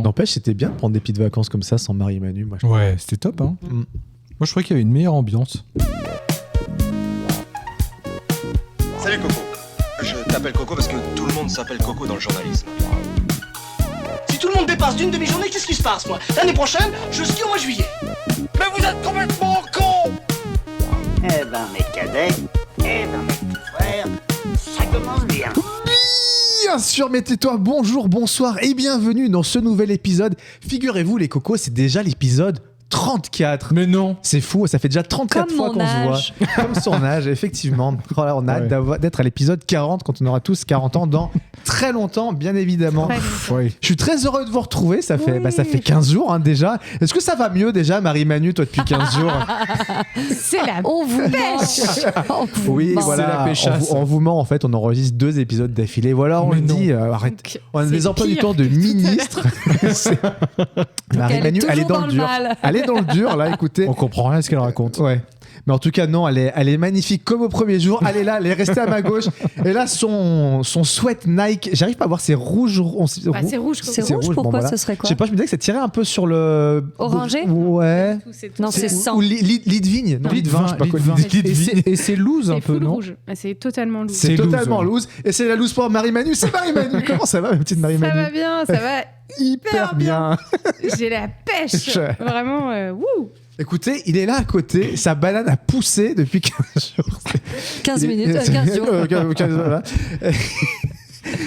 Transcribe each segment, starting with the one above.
N'empêche, c'était bien de prendre des petites vacances comme ça sans Marie et Manu. Moi, Ouais, c'était top. Hein. Moi, je trouvais qu'il y avait une meilleure ambiance. Salut Coco. Je t'appelle Coco parce que tout le monde s'appelle Coco dans le journalisme. Si tout le monde dépasse d'une demi-journée, qu'est-ce qui se passe, moi? L'année prochaine, je skie au mois de juillet. Mais vous êtes complètement con. Eh ben, mes cadets, mes petits frères, ça commence bien. Bien sûr, mais tais-toi, bonjour, bonsoir et bienvenue dans ce nouvel épisode. Figurez-vous les cocos, c'est déjà l'épisode 34. Mais non. C'est fou, ça fait déjà 34 Comme fois mon qu'on se voit. âge. Comme son âge, effectivement. Voilà, on a hâte d'être à l'épisode 40 quand on aura tous 40 ans dans très longtemps, bien évidemment. Oui. Je suis très heureux de vous retrouver, ça fait 15 jours hein, déjà. Est-ce que ça va mieux déjà, Marie-Manu, toi, depuis 15 jours? C'est la On vous ment. Oui, C'est voilà, la péchasse. on vous ment en fait, on enregistre 2 épisodes d'affilée. Voilà, on Mais le non. dit, arrête. Donc, On a c'est des emplois du pire temps de que tout à l'heure. ministre. Marie-Manu, elle est toujours dans dans le le dur. mal. Elle est dans le dur, là, écoutez. On comprend rien à ce qu'elle raconte. Ouais. Mais en tout cas, non, elle est magnifique comme au premier jour. Elle est là, elle est restée à ma gauche. Et là, son sweat Nike, j'arrive pas à voir, c'est rouge. C'est rouge. C'est rouge, pourquoi ce serait Je quoi? sais pas, je me disais que ça tirait un peu sur le. Orangé? Ouais. Non, c'est sang. Ou lit de vigne. Non, lit de vin, je sais pas quoi. Lit de vin. Lit de vigne. Et c'est loose un C'est peu, full non? rouge. C'est totalement loose. C'est C'est loose, totalement ouais. loose. Et c'est la loose pour Marie-Manu. C'est Marie-Manu. Comment ça va, ma petite Ça Marie-Manu? va bien, ça va Hyper bien. J'ai la pêche. Vraiment, wouh. Écoutez, il est là à côté. Sa banane a poussé depuis 15 jours. 15 minutes, 15 jours. 15 voilà.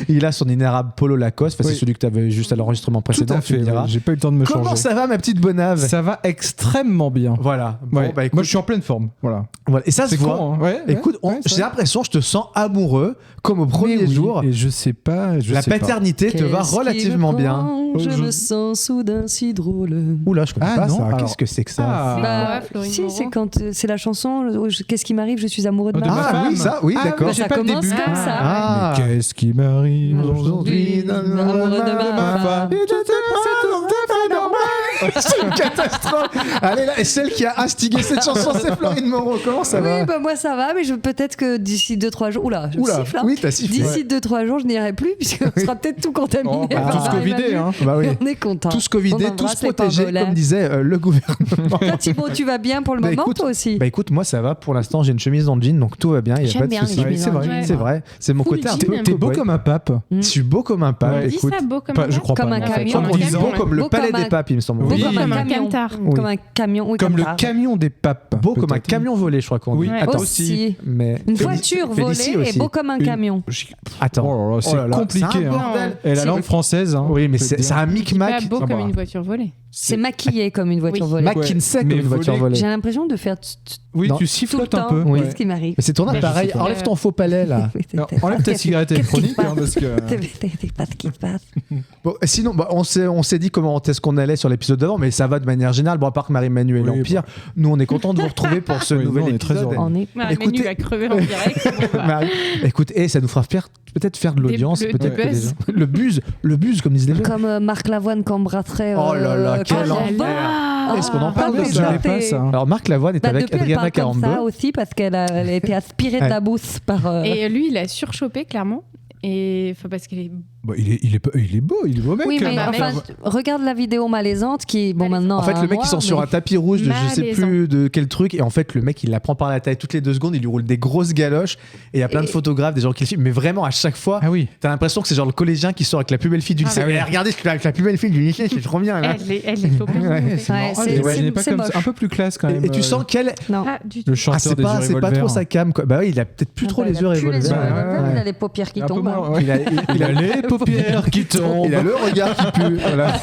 Il a son inérable polo Lacoste. Enfin, Oui. c'est celui que tu avais juste à l'enregistrement Tout précédent. à tu fait. me diras. Ouais. J'ai pas eu le temps de me Comment changer. ça va, ma petite bonave? Ça va extrêmement bien. Voilà. Bon, Ouais. bah, écoute, Moi, je suis en pleine forme. Voilà. voilà. Et ça se C'est voit. con, hein. Ouais, Écoute, ouais, ouais, c'est j'ai vrai. l'impression que je te sens amoureux, comme au premier Mais oui, jour. Et je sais pas. La paternité te va Qu'est-ce qui relativement me bien. prend? Je me sens soudain si drôle. Oula, je comprends Ah, pas non, ça. alors- Qu'est-ce que c'est que ça? Ah. Bah, quoi, Florine si, Moreau c'est quand c'est la chanson Qu'est-ce qui m'arrive, je suis amoureux de De ma ma femme. Ah oui, femme. ça, oui, Ah, d'accord. Bah, j'ai ça pas le commence début. comme ça. Ah. Mais qu'est-ce qui m'arrive Aujourd'hui, amoureux de ma femme. C'est une catastrophe. Allez là, et celle qui a instigé cette chanson, c'est Florine Moreau. Comment ça va? Oui, bah moi ça va, mais peut-être que d'ici 2-3 jours. Oula, je Oula, siffle. Hein. oui, t'as sifflé. D'ici 2-3 jours, je n'irai plus, puisqu'on sera peut-être tout contaminé. Oh, bah, par tous covidés, Marie-Manu. hein. Bah oui. Et on est content. Tous covidés, On tous embrasse les protégés, parvolets. comme disait le gouvernement. Toi, Thibaut, tu vas bien pour le Bah, moment, écoute, toi aussi? Bah écoute, moi ça va. Pour l'instant, j'ai une chemise dans le jean, donc tout va bien. Il y a J'aime pas de bien les souci. chemises c'est dans le vrai. jean. C'est vrai. C'est mon Full côté un jean, peu. hein. T'es beau comme un pape. Je suis beau comme un pape. Ouais. Dis Écoute, ça, beau comme Pas- un je gars. crois Comme pas. un non. camion. Comme Comme un 10 ans. camion. beau comme le Beau palais comme des un- papes, il me semble. Beau Oui. comme un Comme un camion. camtar. Oui. Comme un camion, oui, Comme le ça. camion des papes. Beau comme un peut-être. camion volé, je crois qu'on dit. Ouais. Attends, Aussi. mais Une Félicie- voiture Félicie volée aussi. et beau comme un Une- camion. Attends. Oh là là, c'est là là, compliqué, c'est un hein. bordel. Et la langue française. Hein, Oui, mais je peux c'est te dire. un Pas micmac. beau Ah comme bah. une voiture volée. C'est maquillé comme une voiture Oui. volée. McKinsey Mais comme une voiture volé. volée. J'ai l'impression de faire Oui, Non. tu tout le sifflotes temps. un peu. Oui. C'est ce qui m'arrive. Mais c'est ton Bah, je appareil. sais pas. Enlève ton faux palais là. Non, enlève ta cigarette électronique, hein, parce que. T'es pas ce qui se passe. Bon, sinon, bah, on s'est dit comment est-ce qu'on allait sur l'épisode d'avant, mais ça va de manière générale. Bon, à part Marie-Manu et Oui, l'Empire, nous on est content de vous retrouver pour ce Oui, nouvel nous, on est très épisode. heureux. On est Ah, Écoutez- Manu va crever en direct. Bon, bah. Marie, écoute, ça nous fera peut-être faire de l'audience, le peut-être que les buzz. gens- le buzz comme disent les gens. comme Marc Lavoine qu'embrasserait. Oh là là, quel Carambeu. enfer. Est-ce qu'on en parle Ah, de mais ça? Je pas ça. Alors Marc Lavoine est Bah, avec depuis, elle Adriana parle comme ça Carambeu. aussi parce qu'elle a été aspirée de la bourse par. Et lui, il a surchopé, clairement. Et enfin, parce qu'il est. Bah, il est beau mec. Oui, mais bah, enfin, regarde la vidéo malaisante qui, bon, Malaisante. maintenant. En fait, a le un mec, il mois, sort sur mais- un tapis rouge de je sais Malaisant. plus de quel truc. Et en fait, le mec, il la prend par la taille toutes les 2 secondes. Il lui roule des grosses galoches. Et il y a plein de Et- photographes, des gens qui le filment. Mais vraiment, à chaque fois, Ah oui. t'as l'impression que c'est genre le collégien qui sort avec la plus belle fille du lycée. Ah oui. Eh, regardez, je suis avec la plus belle fille du lycée, c'est trop bien. Là. Elle est top. Ouais, C'est Ouais, marrant. c'est- Ah, il est pas c'est comme ça. moche. Un peu plus classe quand même. Et tu sens qu'elle. Non. Pas du tout. Le Ah, chanteur c'est des pas, yeux c'est pas revolver. trop sa cam. Quoi. Bah oui, il a peut-être plus trop les yeux Plus les yeux revolver. revolver, Ouais. il a les paupières qui Un peu tombent. moins, hein. ouais. Il a les paupières qui tombent. Il a le regard qui pue. Voilà.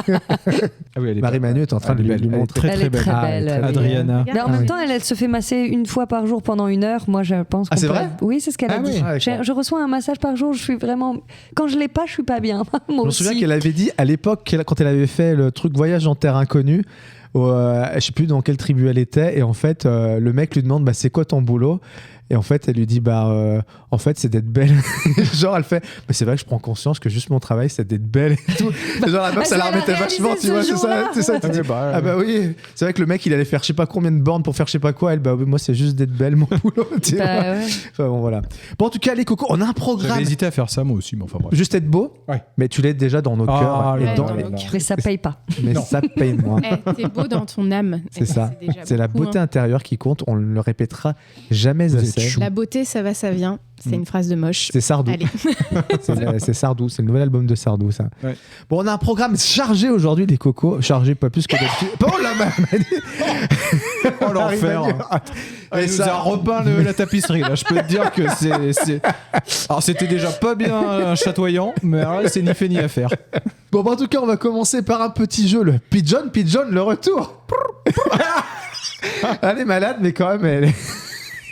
Ah oui, elle est Marie-Manu est en train de Elle est lui belle. Elle est montrer. très Elle très est belle. très Ah, belle. elle est très elle est- Adriana. Mais en même temps, elle se fait masser une fois par jour pendant 1 heure. Moi, je pense. Ah, qu'on c'est peut- vrai Oui, c'est ce qu'elle Ah a oui. dit. Ah, d'accord. Je reçois un massage par jour. Je suis vraiment. Quand je l'ai pas, je suis pas bien. Moi Je me aussi. souviens qu'elle avait dit à l'époque, quand elle avait fait le truc Voyage en terre inconnue, je sais plus dans quelle tribu elle était, et en fait, le mec lui demande bah, c'est quoi ton boulot? Et en fait, elle lui dit en fait, c'est d'être belle. Genre, elle fait mais c'est vrai que je prends conscience que juste mon travail, c'est d'être belle et tout. Genre, la meuf, ça la remettait vachement, tu vois, c'est ça. Tu dis, ah bah oui, c'est vrai que le mec, il allait faire je sais pas combien de bornes pour faire je sais pas quoi. Elle, bah oui, moi, c'est juste d'être belle, mon boulot. Tu vois. Ouais. Enfin, bon, voilà. Bon, en tout cas, les cocos, on a un programme. J'avais hésité à faire ça moi aussi, mais enfin bref. Juste être beau, Ouais. mais tu l'es déjà dans nos cœurs. Et là dans là les- là. Mais ça paye pas. Mais ça paye moins. T'es beau dans ton âme. C'est Et ça. déjà C'est la beaucoup, beauté hein. intérieure qui compte. On ne le répétera jamais Vous êtes assez. chou. La beauté, ça va, ça vient. C'est une phrase de moche. C'est Sardou. Allez. C'est Sardou. C'est le nouvel album de Sardou, ça. Ouais. Bon, on a un programme chargé aujourd'hui, les cocos. Chargé pas plus que d'habitude. Oh la Oh l'enfer. Il nous a repeint la tapisserie. Là, je peux te dire que c'est. Alors c'était déjà pas bien chatoyant, mais alors là c'est ni fait ni à faire. Bon, bah, en tout cas, on va commencer par un petit jeu, le Pigeon, le retour. Elle est malade, mais quand même,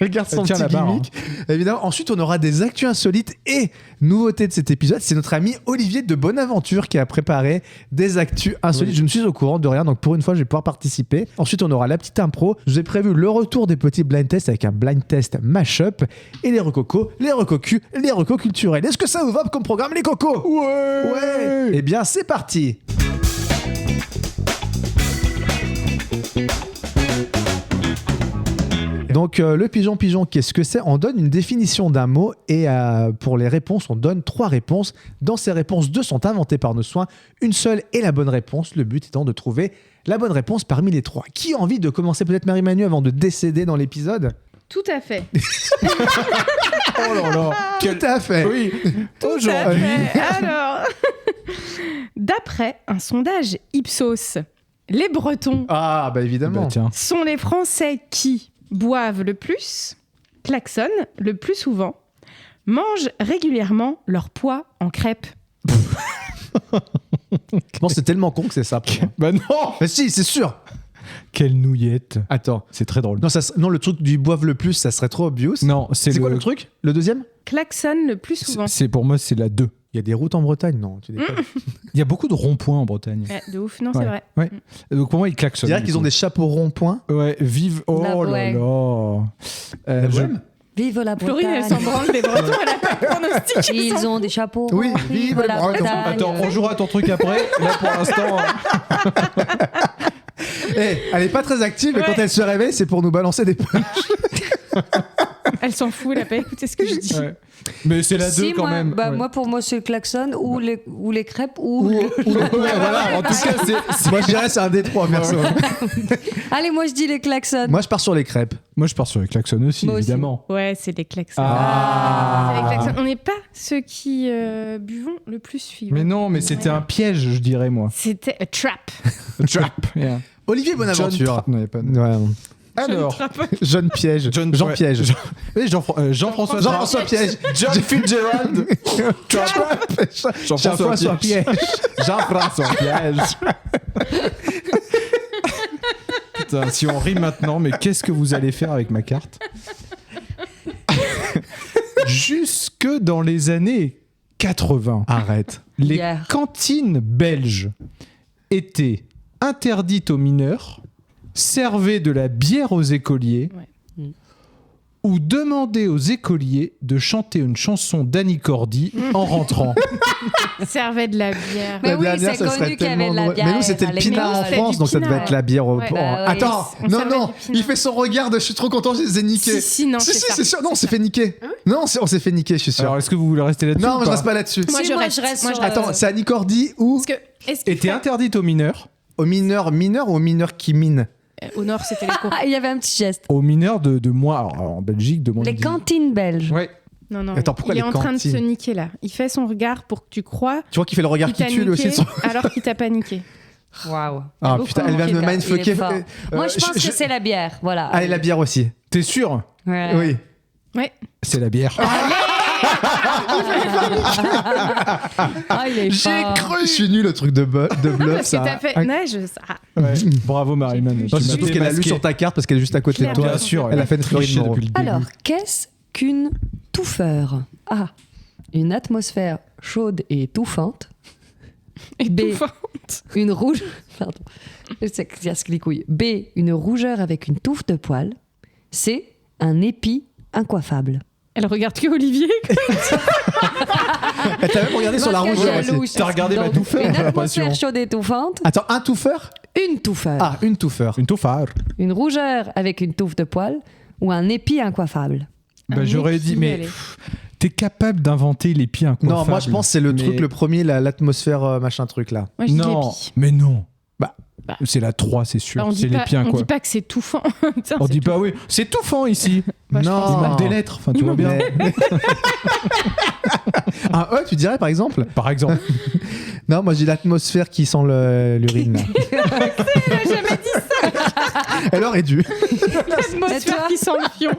elle garde son Elle tient petit la barre, gimmick. Évidemment. Ensuite, on aura des actus insolites et nouveauté de cet épisode. C'est notre ami Olivier de Bonaventure qui a préparé des actus insolites. Oui. Je ne suis au courant de rien, donc pour une fois, je vais pouvoir participer. Ensuite, on aura la petite impro. Je vous ai prévu le retour des petits blind tests avec un blind test mashup et les recocos, les recocus, les recos culturels. Est-ce que ça vous va comme programme, les cocos? Ouais. Eh bien, c'est parti. Donc le pigeon, qu'est-ce que c'est? On donne une définition d'un mot et pour les réponses, on donne 3 réponses. Dans ces réponses, 2 sont inventées par nos soins. Une seule est la bonne réponse. Le but étant de trouver la bonne réponse parmi les 3. Qui a envie de commencer peut-être Marie-Manu avant de décéder dans l'épisode? Tout à fait. Oh là là. Tout à fait. Oui. Tout à Aujourd'hui. fait. Alors, d'après un sondage Ipsos, les Bretons Ah bah évidemment. Bah, tiens. sont les Français qui boivent le plus, klaxonnent le plus souvent, mangent régulièrement leur pois en crêpes. Je pense que c'est tellement con que c'est ça. pour moi. Bah non. Mais si, c'est sûr. Quelle nouillette. Attends. C'est très drôle. Non, non, le truc du boivent le plus, ça serait trop obvious. Non, c'est quoi le truc? Le deuxième? Klaxonnent le plus souvent. C'est pour moi c'est la 2. Il y a des routes en Bretagne, non? Tu déconnes. Il y a beaucoup de ronds-points en Bretagne. Ouais, de ouf, non, c'est vrai. Ouais. Donc pour moi ils Je klaxonnent. dirais qu'ils ont des chapeaux ronds-points. Ouais, vive. Oh La là Bohème. là. La je- Bohème. Vive la Florine, elle s'en Bretagne. branle des Bretons, elle a pas de pronostic. Ils ont des chapeaux. Oui, ronds, vive les la Bretons. Bretagne. Attends, on jouera à ton truc après. Là pour l'instant. Elle est pas très active, mais Ouais. quand elle se réveille, c'est pour nous balancer des punchs. Elle s'en fout, elle a pas écouté ce que je dis. Ouais. Mais c'est la 2 Si, quand moi, même. bah, Ouais. moi, pour moi, c'est le klaxon ou les crêpes ou. Ouais, voilà, en tout cas, moi je dirais c'est un des 3, perso. Allez, moi, je dis les klaxons. Moi je pars sur les crêpes. Moi je pars sur les klaxons aussi, Moi aussi. évidemment. Ouais, c'est des klaxons. Ah. C'est des klaxons. On n'est pas ceux qui buvons le plus suivant. Mais non, mais c'était un piège, je dirais moi. C'était a trap. Trap. Yeah. Olivier John Bonaventure. Tra- Non, y a pas de- Ouais. Alors, Jeune piège. Jean ouais. piège. Oui, Jean-François Jean-François piège. John Fitzgerald. Jean-François piège. Jean-François piège. Putain, si on rit maintenant, mais qu'est-ce que vous allez faire avec ma carte? Jusque dans les années 80, Arrête. les Hier. cantines belges étaient interdites aux mineurs, servaient de la bière aux écoliers Ouais. ou demandaient aux écoliers de chanter une chanson d'Annie Cordy en rentrant. Servait de la bière. Mais La oui, dernière, c'est ça connu serait qu'il y avait de la tellement bière Mais nous, c'était à le pinard en l'école. C'était France, du donc ça devait pinard, être la bière au. Ouais, bah oui. Attends, On non, servait non, du pinard. il fait son regard de je suis trop content, je les ai niqués. Si, non, c'est ça. c'est sûr. Non, on s'est fait niquer. Non, on s'est fait niquer, je suis sûr. Alors, est-ce que vous voulez rester là-dessus Non, ou moi je pas reste pas là-dessus. Moi, Si, je moi, reste. je reste Moi, sur, je Attends, c'est Annie Cordy ou Parce que, est-ce qu'il Était faut- interdite aux mineurs, aux mineurs ou aux mineurs qui minent? Au nord, c'était les cours. Ah, il y avait un petit geste. aux mineurs de moins. Alors, en Belgique, de moins Les de 10. cantines belges. Ouais. Non, non. Attends, pourquoi il est les en train de cantines se niquer là. Il fait son regard pour que tu crois Tu vois qu'il fait le regard qu'il qui t'a tue lui aussi. niqué de son- alors qu'il t'a pas niqué. Waouh. Ah Beaucoup putain, elle vient de me manqué, mindfucker. il est fort. Moi, je pense que c'est la bière. Voilà. Allez, la bière aussi. T'es sûr? Ouais. Oui. Ouais. C'est la bière. Ah, il est J'ai fort. cru. Je suis nul le truc de bluff, Parce que ça. t'as fait. Ouais, je. Ah. Ouais. Bravo Marie-Man. Non, c'est surtout qu'elle a lu sur ta carte parce qu'elle est juste à côté de toi. Bien sûr, Elle a fait une fleurie de triché moreau. depuis le début. Alors, qu'est-ce qu'une touffeur? A. Une atmosphère chaude et étouffante. Étouffante. Une rouge. Pardon. C'est casse les couilles. B. Une rougeur avec une touffe de poils. C. Un épi incoiffable. Elle regarde que Olivier. T'as même regardé sur la Moi, rougeur je aussi. jalouse. T'as regardé ma Donc, touffeur, Une j'ai l'impression. atmosphère chaude et étouffante, Attends, un touffeur? une touffeur. Ah, une touffeur. Une touffeur. Une rougeur avec une touffe de poils ou un épi incoiffable. Bah, j'aurais dit, mais t'es capable d'inventer les pieds incoiffables. Non, moi je pense que c'est le mais- truc, le premier, l'atmosphère machin truc là. Moi, je dis Non, l'épi. mais non. Bah. C'est la 3, c'est sûr. Bah, c'est les pieds on dit incoiffables. pas que c'est touffant. Putain, On c'est dit pas oui. C'est touffant ici. Moi, je Il pense manque des lettres. Enfin, tu vois bien. Mais- Un E, tu dirais par exemple? Par exemple. Non, moi j'ai l'atmosphère qui sent l'urine là. Elle a jamais dit Elle aurait dû. l'atmosphère toi qui sent le fion.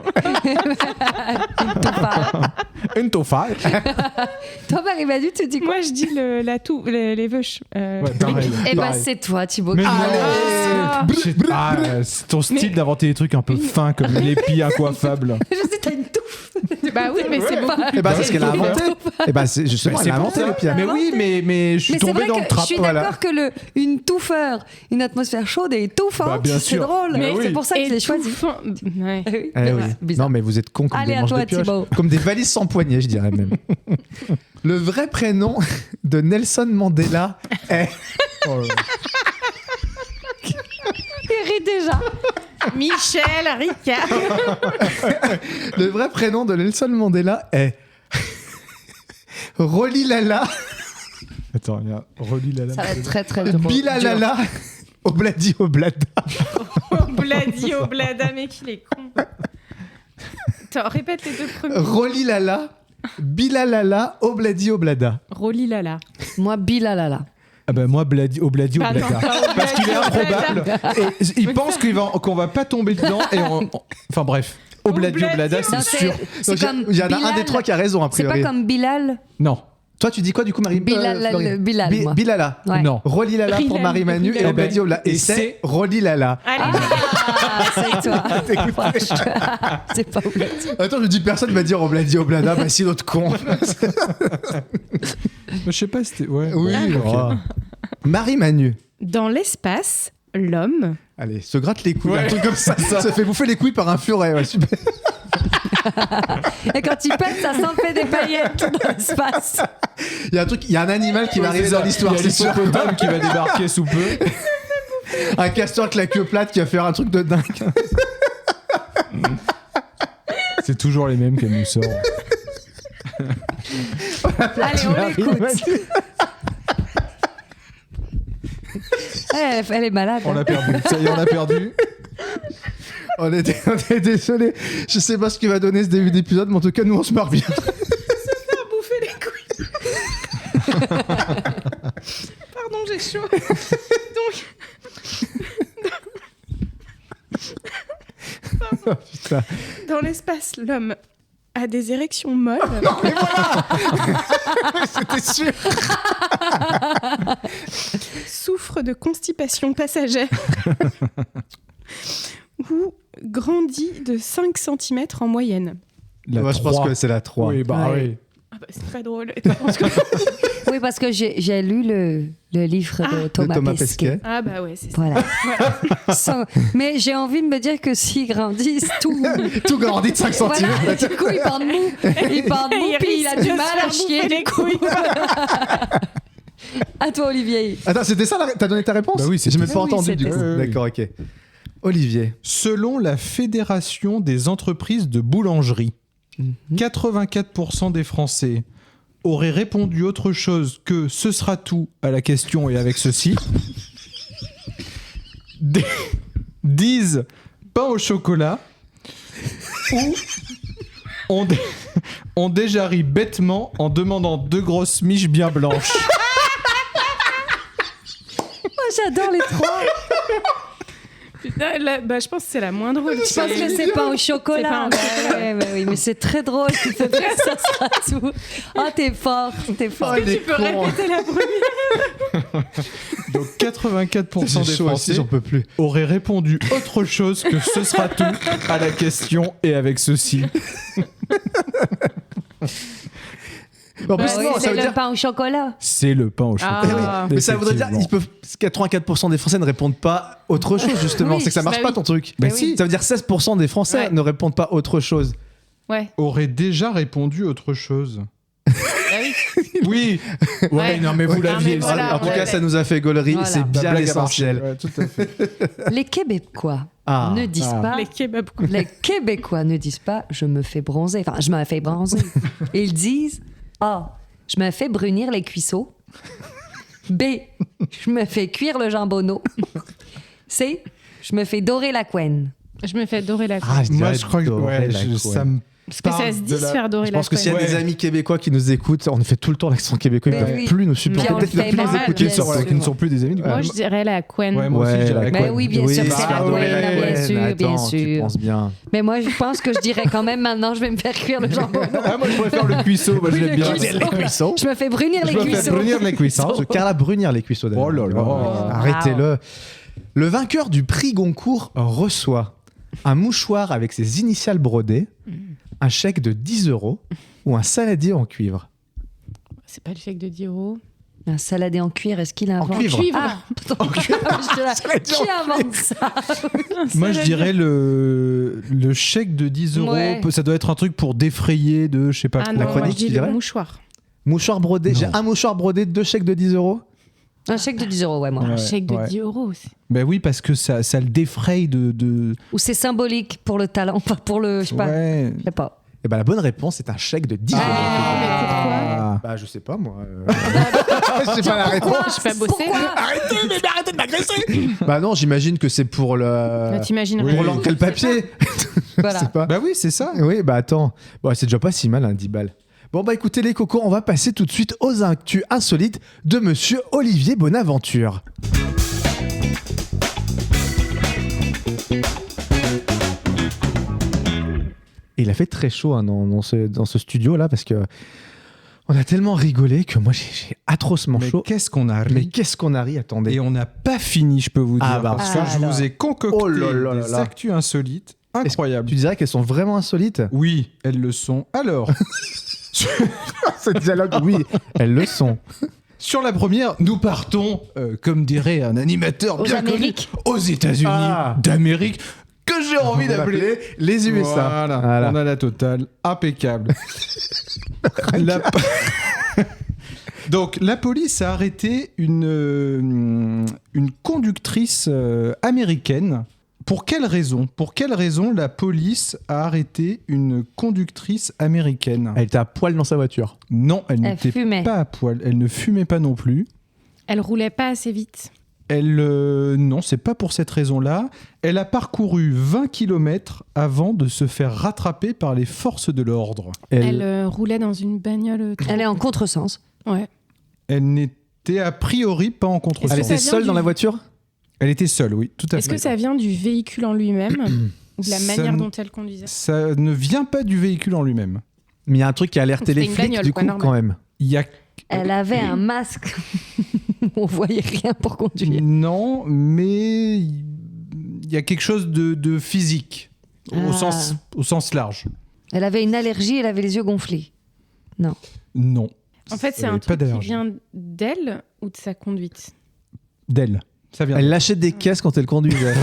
Une touffeur. Une touffeur. Toi, Marie-Manu, tu dis quoi? Moi, je dis les veuches. Ouais, pareil. Eh ben, pareil. c'est toi, Thibaut. Mais non. Ah. C'est ton style d'inventer des trucs un peu fins comme l'épi incoiffable. Je sais, t'as une touffe. Bah oui, mais c'est beaucoup. Et bah c'est ce qu'elle a inventé. Et bah c'est justement, elle a pour inventé ça. les pierres. Mais oui, mais je suis Mais c'est tombé vrai dans le que trap. je suis voilà. d'accord que une touffeur, une atmosphère chaude et étouffante, Bah, bien c'est sûr. drôle. Mais C'est oui. pour ça que je l'ai choisi. Étouffant. Ouais. Oui, Eh oui. bizarre. Non mais vous êtes cons comme Allez, des à manches toi, de pioche, Thibaut. comme des valises sans poignée, je dirais même. Le vrai prénom de Nelson Mandela est Il rit déjà. Michel Ricard. le vrai prénom de Nelson Mandela est Rolilala Attends, il y a relis la Ça va être très très drôle. Bilalala Obladi Oblada. Obladi, Oblada, mec, il est con. Attends, répète les deux premiers. Rolilala Bilalala Obladi Oblada. Rolilala. Moi, Bilalala. Ah bah moi, Obladi Bah non, Oblada. pas Parce qu'il est Obladi improbable. Et il pense qu'on va pas tomber dedans. Enfin bref. Obladi Oblada, Non, c'est sûr. c'est comme Il y en a un Bilal. des trois qui a raison a C'est priori. pas comme Bilal. Non. Toi tu dis quoi du coup Marie Florine Bilal, moi. Bilala. Ouais. Non. Rolilala pour Rilal, Marie-Manu et Rilal. Obladi Oblada. Et Et c'est c'est Rolilala. Allez, Ah, c'est toi. C'est pas Obladi. Attends, je dis personne va dire Obladi Oblada, bah si l'autre con. Je sais pas, c'était. Ouais. Oui, bon, ok. oh. Marie-Manu. dans l'espace, l'homme. Allez, se gratte les couilles, Ouais, un truc comme ça. Se fait bouffer les couilles par un furet, ouais, super. Et quand il pète, ça s'en fait des paillettes dans l'espace. Il y a un truc, il y a un animal qui va arriver dans l'histoire, Il y a c'est sûr. l'hippopotame qui va débarquer sous peu. Un castor avec la queue plate qui va faire un truc de dingue. C'est toujours les mêmes qu'elle nous sort. Allez, on l'écoute. Elle est malade. On l'a perdu. Ça y est, on l'a perdu. On est désolé. Je sais pas ce qui va donner ce début d'épisode, mais en tout cas, nous, on se marre bien. Bouffer les couilles. Pardon, j'ai chaud. Putain. Dans l'espace, l'homme a des érections molles. C'était sûr. Souffre de constipation passagère. Ou grandit de 5 cm en moyenne. Moi, je pense que c'est la 3. Oui, bah Ouais. oui. Ah bah, c'est pas drôle. Oui, parce que j'ai lu le livre de Thomas, Pesquet. Ah bah ouais, c'est ça. Voilà. Mais j'ai envie de me dire que s'ils grandissent, tout. Tout grandit de 5 cm. Voilà, du coup, il part de mou. Il part de mou, puis il a risque du de mal se à faire chier. bouffer les Du coup. couilles. À toi, Olivier. Attends, c'était ça T'as donné ta réponse? Bah oui, c'était J'ai même ça. pas Oui, entendu du c'était coup. ça. D'accord, ok. Olivier. Selon la Fédération des entreprises de boulangerie, 84% des Français auraient répondu autre chose que ce sera tout à la question et avec ceci. Disent pain au chocolat ou ont déjà ri bêtement en demandant 2 grosses miches bien blanches. Moi, j'adore les trois. Putain, là, bah, je pense que c'est la moins drôle. Je pense que c'est pas au chocolat. C'est pas au chocolat. Ouais, oui, mais c'est très drôle. Tu fais faire ça sera tout. Oh, t'es fort, t'es fort. Oh, les Tu peux cons. répéter la première. Donc 84% J'ai des chaud aussi, Français j'en peux plus. auraient répondu autre chose que ce sera tout à la question et avec ceci. En plus, Bah oui, non, ça c'est veut le dire. pain au chocolat. C'est le pain au chocolat. Ah. Mais ça voudrait dire Effectivement. 84% des Français ne répondent pas autre chose, justement. Oui, c'est que ça marche bah pas oui. ton truc. Bah oui. Ça veut dire 16% des Français Ouais. ne répondent pas autre chose. Ouais. aurait déjà répondu autre chose. Ah oui. Oui. Ouais, non mais vous Ouais. l'aviez. Ah, mais voilà, En tout ouais. cas, ça nous a fait gaulerie. Voilà. C'est La bien blague a marché. l'essentiel. Ouais, tout à fait. Les Québécois Ah. ne disent pas. Les kebabs. Les Québécois ne disent pas je me fais bronzer. Enfin, je me fais bronzer. Ils disent A. Je me fais brunir les cuisseaux. B. Je me fais cuire le jambonneau. C. Je me fais dorer la couenne. Je me fais dorer la couenne. Ah, je Moi, dirais je crois que dorer la couenne. ça me. Parce que ça se dit se faire dorer Je la pense que s'il y a couenne. des amis québécois qui nous écoutent, on fait tout le temps l'accent québécois, ils Mais peuvent oui. plus nous supporter. Puis on le Peut-être qu'ils fait peuvent plus mal, nous écouter bien sur sûr. qui ne sont plus des amis. Du coup. Moi, je dirais la couenne. Ouais, moi aussi, je dirais la Mais couenne. oui, bien sûr, bah, c'est la ouais, couenne, la bien couenne. sûr, bien Attends, tu sûr. penses bien. Mais moi, je pense que je dirais quand même maintenant, je vais me faire cuire le jambonneau. Ah, moi, je préfère le cuisseau. Moi, je Oui, l'aime le bien. cuisseau. Les cuissons. Je me fais brunir Je les me fais cuisseaux. brunir les cuissons. Ce Carla Brunir, les cuisseaux d'ailleurs. Oh là là. Arrêtez-le. Le vainqueur du prix Goncourt reçoit un mouchoir avec ses initiales brodées, un chèque de 10 € ou un saladier en cuivre. C'est pas le chèque de 10 €. Un saladé en cuir, est-ce qu'il invente cuivre. Ah, pardon. Qui invente ça? Moi, je dirais le chèque de 10 €. Ouais. Ça doit être un truc pour défrayer de je sais pas Ah quoi. non, moi, chronique, je dis tu le dirais mouchoir. Mouchoir brodé. Non. J'ai un mouchoir brodé, 2 chèques de 10 €. Un chèque de 10 €, ouais, moi. Ouais. Un chèque de ouais. 10 € aussi. Ben oui, parce que ça le défraye de... Ou c'est symbolique pour le talent, pas pour le. Je sais pas. Ouais. Je sais pas. Et ben la bonne réponse est un chèque de 10 €. mais pourquoi Bah je sais pas moi. Je sais pas la réponse. Je fais bosser. Arrêtez de m'agresser. Bah non, j'imagine que c'est pour Là, le t'imaginerais. pour l'encre et le papier. Voilà. Je sais pas. Bah oui, c'est ça. Oui, bah attends. Bon, c'est déjà pas si mal, 10 balles. Bon, bah écoutez les cocos, on va passer tout de suite aux actus insolites de monsieur Olivier Bonaventure. Et il a fait très chaud hein, dans ce studio-là parce que on a tellement rigolé que moi j'ai atrocement Mais chaud. qu'est-ce qu'on a Mais ri. qu'est-ce qu'on a ri, attendez. Et on n'a pas fini, je peux vous dire. Ah bah, parce que ah je là. vous ai concocté Oh là là là des là. actus insolites incroyables. Tu dirais qu'elles sont vraiment insolites? Oui, elles le sont. Alors, Ce dialogue, oui, elles le sont. sur la première, nous partons, comme dirait un animateur Aux bien connu, Amériques. aux États-Unis Ah. d'Amérique, que j'ai envie On va d'appeler appeler les USA. Voilà, on a la totale, impeccable. La- Donc, la police a arrêté une conductrice américaine. Pour quelle raison la police a arrêté une conductrice américaine? Elle était à poil dans sa voiture. Non, elle Elle n'était fumait. pas à poil. Elle ne fumait pas non plus. Elle roulait pas assez vite. Non, c'est pas pour cette raison-là. Elle a parcouru 20 km avant de se faire rattraper par les forces de l'ordre. Elle roulait dans une bagnole. Elle est en contresens. Ouais. Elle n'était a priori pas en contresens. Elle Est-ce que était ça seule vient dans du- la voiture? Elle était seule, oui, tout à Est-ce fait. que ça vient du véhicule en lui-même ou de la Ça manière ne- dont elle conduisait? Ça ne vient pas du véhicule en lui-même. Mais il y a un truc qui a alerté C'était les une flics, bagnole, du quoi, coup, normal. quand même. Il y a Elle avait un masque. On voyait rien pour conduire. non, mais il y a quelque chose de physique Ah. au sens large. Elle avait une allergie, elle avait les yeux gonflés. Non. En fait, c'est Elle un avait pas truc qui d'allergie. vient d'elle ou de sa conduite? D'elle. Ça vient. Elle lâchait des caisses quand elle conduisait.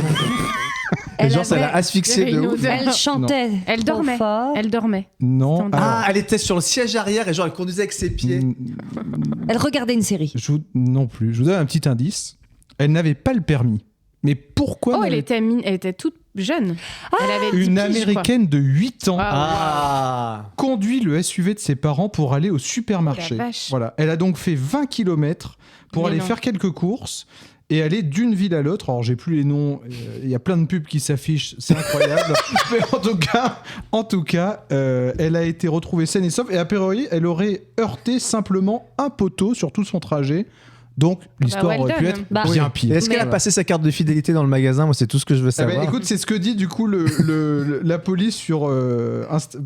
Et genre, ça l'a avait- asphyxiée il y de avait une ouf. odeur. Elle chantait. Elle trop dormait. fort. Elle dormait. Non. C'était Ah, alors, elle était sur le siège arrière et genre, elle conduisait avec ses pieds. Elle regardait une série. Non plus. Je vous donne un petit indice. Elle n'avait pas le permis. Mais pourquoi Oh, elle n'avait- était toute jeune. Elle avait 10 Une piges, je crois. américaine de 8 ans Ah. conduit le SUV de ses parents pour aller au supermarché. Oh la vache. Voilà. Elle a donc fait 20 km pour Mais aller non. faire quelques courses et aller d'une ville à l'autre. Alors, j'ai plus les noms. Il y a plein de pubs qui s'affichent. C'est incroyable. Mais en tout cas, elle a été retrouvée saine et sauve. Et a priori, elle aurait heurté simplement un poteau sur tout son trajet. Donc, l'histoire well aurait pu done. être Bah, bien Et pire. est-ce qu'elle a Mais- passé sa carte de fidélité dans le magasin? Moi, c'est tout ce que je veux Eh savoir. ben, écoute, c'est ce que dit du coup la police sur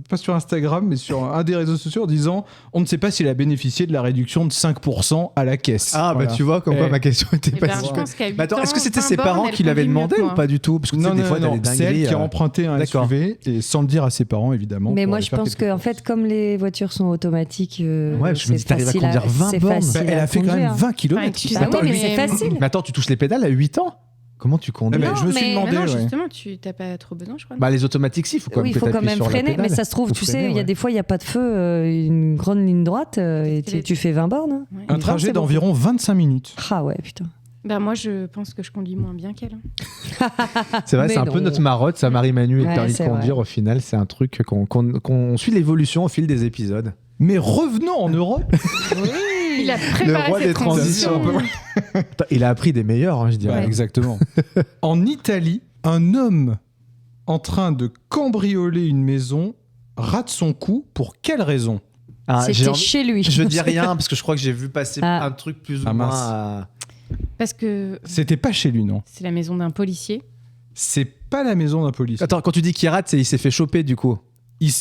pas sur Instagram, mais sur un des réseaux sociaux en disant on ne sait pas s'il a bénéficié de la réduction de 5% à la caisse. Ah, Voilà. bah tu vois, comme quoi Eh. ma question était Eh pas ben, si je bête. pense qu'à 8 Mais attends, est-ce que ans, c'était fin ses borne, parents elle qui l'avaient conduit mieux demandé que ou moi. pas du tout? Parce que tu sais, Non, des non, fois, t'as non, des c'est elle dingueries. qui a emprunté un D'accord. SUV et sans le dire à ses parents évidemment. Mais pour moi, aller je faire pense quelque qu'en chose. fait, comme les voitures sont automatiques, Ouais, je me dis, t'arrives à facile conduire 20 c'est bornes. facile Bah, elle à a fait quand même conduire. 20 km. Enfin, excuse-moi, Bah oui, mais mais- c'est facile. Mais attends, tu touches les pédales à 8 ans? Comment tu conduis? Ah bah, je me suis mais- demandé. non, ouais. justement, tu t'as pas trop besoin, je crois. Bah, les automatiques, si, il faut quand Oui, même il que faut quand t'appuies même sur la freiner, mais pédale. ça se trouve, Faut tu sais, freiner, il y a ouais. des fois, il n'y a pas de feu, une grande ligne droite, et tu fais 20 bornes. Hein. Ouais. Un Une trajet borne, c'est bon. d'environ 25 minutes. Ah ouais, putain. Bah, moi, je pense que je conduis moins bien qu'elle. C'est vrai, Mais c'est un peu non. notre marotte, ça, Marie-Manu, et le Ouais, permis de c'est conduire. Au final, c'est un truc qu'on suit l'évolution au fil des épisodes. Mais revenons en Europe. Il a Le préparé roi cette des transitions. transition. Putain, il a appris des meilleurs, hein, je dirais. Ouais, exactement. En Italie, un homme en train de cambrioler une maison rate son coup. Pour quelle raison? Ah, j'ai C'était envie- chez lui. Je dis rien parce que je crois que j'ai vu passer Ah. un truc plus ou Ah, moins. mince. Parce que C'était pas chez lui, non. c'est la maison d'un policier. C'est pas la maison d'un policier. Attends, quand tu dis qu'il rate, c'est il s'est fait choper du coup.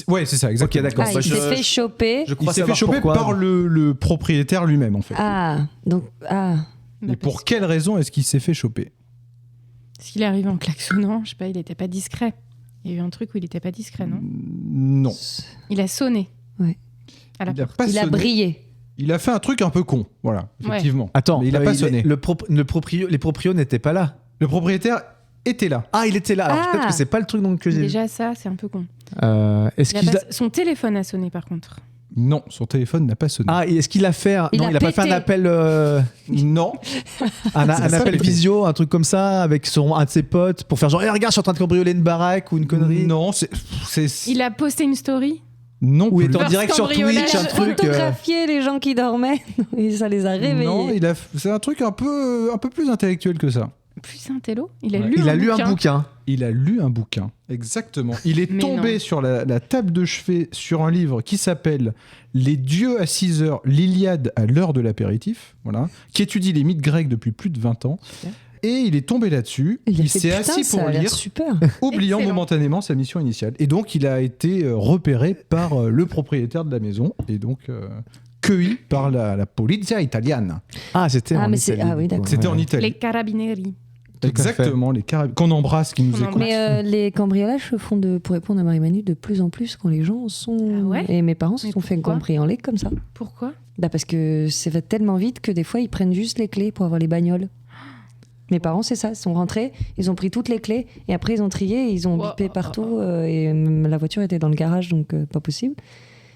Ouais, c'est ça, exactement. Ok, d'accord. Ah, Bah, il je- s'est fait choper. Je Il crois s'est fait savoir choper pourquoi. par le propriétaire lui-même, en fait. Ah, donc, ah. Et Bah, pour quelle raison est-ce qu'il s'est fait choper? Parce qu'il est arrivé en klaxonnant, je sais pas, il était pas discret. Il y a eu un truc où il était pas discret, non? Non. Il a sonné. Ouais. À la Il a porte. pas Il a sonné. brillé. Il a fait un truc un peu con, voilà, effectivement. Attends, mais il a pas sonné. les proprios n'étaient pas là. Le propriétaire était là. Ah, il était là. Alors Ah. peut-être que c'est pas le truc donc, que j'ai vu. Déjà, ça, c'est un peu con. Est-ce Il a qu'il pas- a... Son téléphone a sonné, par contre. Non, son téléphone n'a pas sonné. Ah, et est-ce qu'il a fait un... Il Non, a il a pas fait un pété. appel Non. un C'est ça, appel le- visio, un truc comme ça avec un de ses potes pour faire genre regarde, je suis en train de cambrioler une baraque ou une connerie. Non, c'est Il a posté une story. non Ou il plus. est en direct sur cambriolage. Twitch, un truc. Photographier les gens qui dormaient. Et ça les a réveillés. Non, c'est un truc un peu plus intellectuel que ça. Plus un télo. Il a Ouais. lu Il un a lu un bouquin. Il a lu un bouquin, exactement. Il est Mais tombé non. sur la table de chevet sur un livre qui s'appelle Les dieux à 6 heures, l'Iliade à l'heure de l'apéritif, voilà, qui étudie les mythes grecs depuis plus de 20 ans. Super. Et il est tombé là-dessus, Il a il fait, s'est putain, assis ça pour a l'air lire, super. oubliant Excellent. momentanément sa mission initiale. Et donc il a été repéré par le propriétaire de la maison, et donc cueilli par la polizia italiana. Ah, c'était Ah, en mais c'est- Italie, ah oui, du coup. d'accord. C'était Ouais. en Italie. Les carabinieri. Tout à fait. Exactement, les carabiniers. Qu'on embrasse, qui nous Qu'on écoutent. embrasse. Mais les cambriolages se font, pour répondre à Marie-Manu, de plus en plus quand les gens sont... Ah ouais Et mes parents se Mais sont fait pourquoi cambrioler comme ça. Pourquoi? Bah parce que ça va tellement vite que des fois, ils prennent juste les clés pour avoir les bagnoles. Mes parents, c'est ça. Ils sont rentrés, ils ont pris toutes les clés, et après, ils ont trié, ils ont Wow. bipé partout, et la voiture était dans le garage, donc pas possible.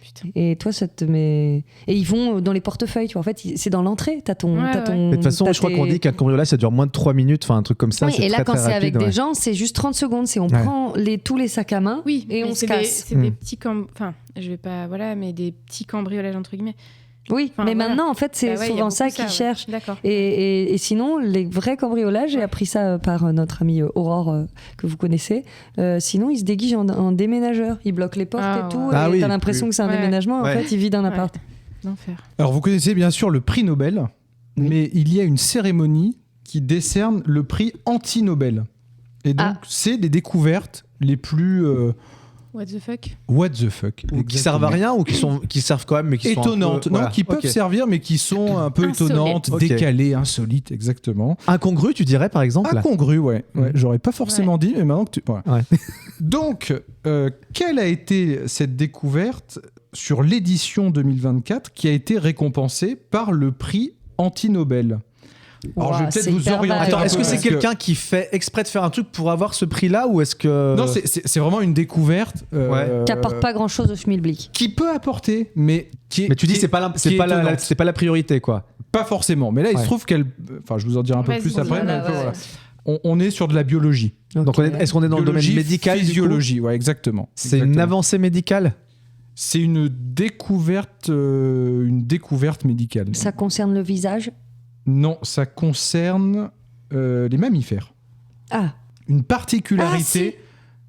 Putain. Et toi, ça te met... Et ils vont dans les portefeuilles, tu vois. En fait, c'est dans l'entrée. T'as ton... Ouais, t'as ouais. ton Mais de toute façon, t'as je crois tes- qu'on dit qu'un cambriolage, ça dure moins de 3 minutes, enfin un truc comme ça. Oui, c'est et là, très, quand très c'est avec rapide, des ouais. gens, c'est juste 30 secondes. C'est on Ouais. prend tous les sacs à main Oui, et mais on se c'est casse. C'est des petits enfin, je vais pas, voilà, mais des petits cambriolages entre guillemets. Oui, Enfin, mais voilà. maintenant, en fait, c'est Bah ouais, il y a souvent beaucoup ça de qu'ils ouais. cherchent. D'accord. Et sinon, les vrais cambriolages, j'ai appris ça par notre amie Aurore, que vous connaissez. Sinon, ils se déguisent en déménageur. Ils bloquent les portes Ah, et tout. ouais. Ah et oui, t'as l'impression oui. que c'est un Ouais. déménagement. Ouais. En fait, ils vivent dans un Ouais. appart. L'enfer. Alors vous connaissez bien sûr le prix Nobel, Oui. mais il y a une cérémonie qui décerne le prix anti-Nobel. Et donc Ah. c'est des découvertes les plus What the fuck? what the fuck. Ou qui servent à rien ou qui servent quand même, mais qui sont un peu- Étonnantes, non, voilà. qui peuvent Ok. servir mais qui sont un peu Insolites. étonnantes, Ok. décalées, insolites, exactement. Incongru, tu dirais par exemple. Incongrues, ouais. Mhm. J'aurais pas forcément dit, mais maintenant que tu... voilà. Ouais. Donc, quelle a été cette découverte sur l'édition 2024 qui a été récompensée par le prix anti-Nobel? Alors, je vais Ouah, peut-être c'est vous hyper orienter vague. Attends, un est-ce peu, que c'est parce que- quelqu'un qui fait exprès de faire un truc pour avoir ce prix-là ou est-ce que Non, c'est vraiment une découverte Qui apporte pas grand-chose au schmilblick. qui peut apporter, mais qui est. Mais tu dis qui est- c'est pas qui est étonnante. c'est pas la priorité quoi. Pas forcément, mais là il Ouais. se trouve qu'elle. Enfin, je vous en dirai un peu Vas-y, plus dis, après. mais voilà, un peu, ouais. voilà. On est sur de la biologie. Donc est-ce qu'on est dans le domaine Biologie, médical du coup physiologie, ouais, exactement. C'est une Exactement. avancée médicale. C'est une découverte médicale. Ça concerne le visage. Non, ça concerne les mammifères. Ah, Une particularité,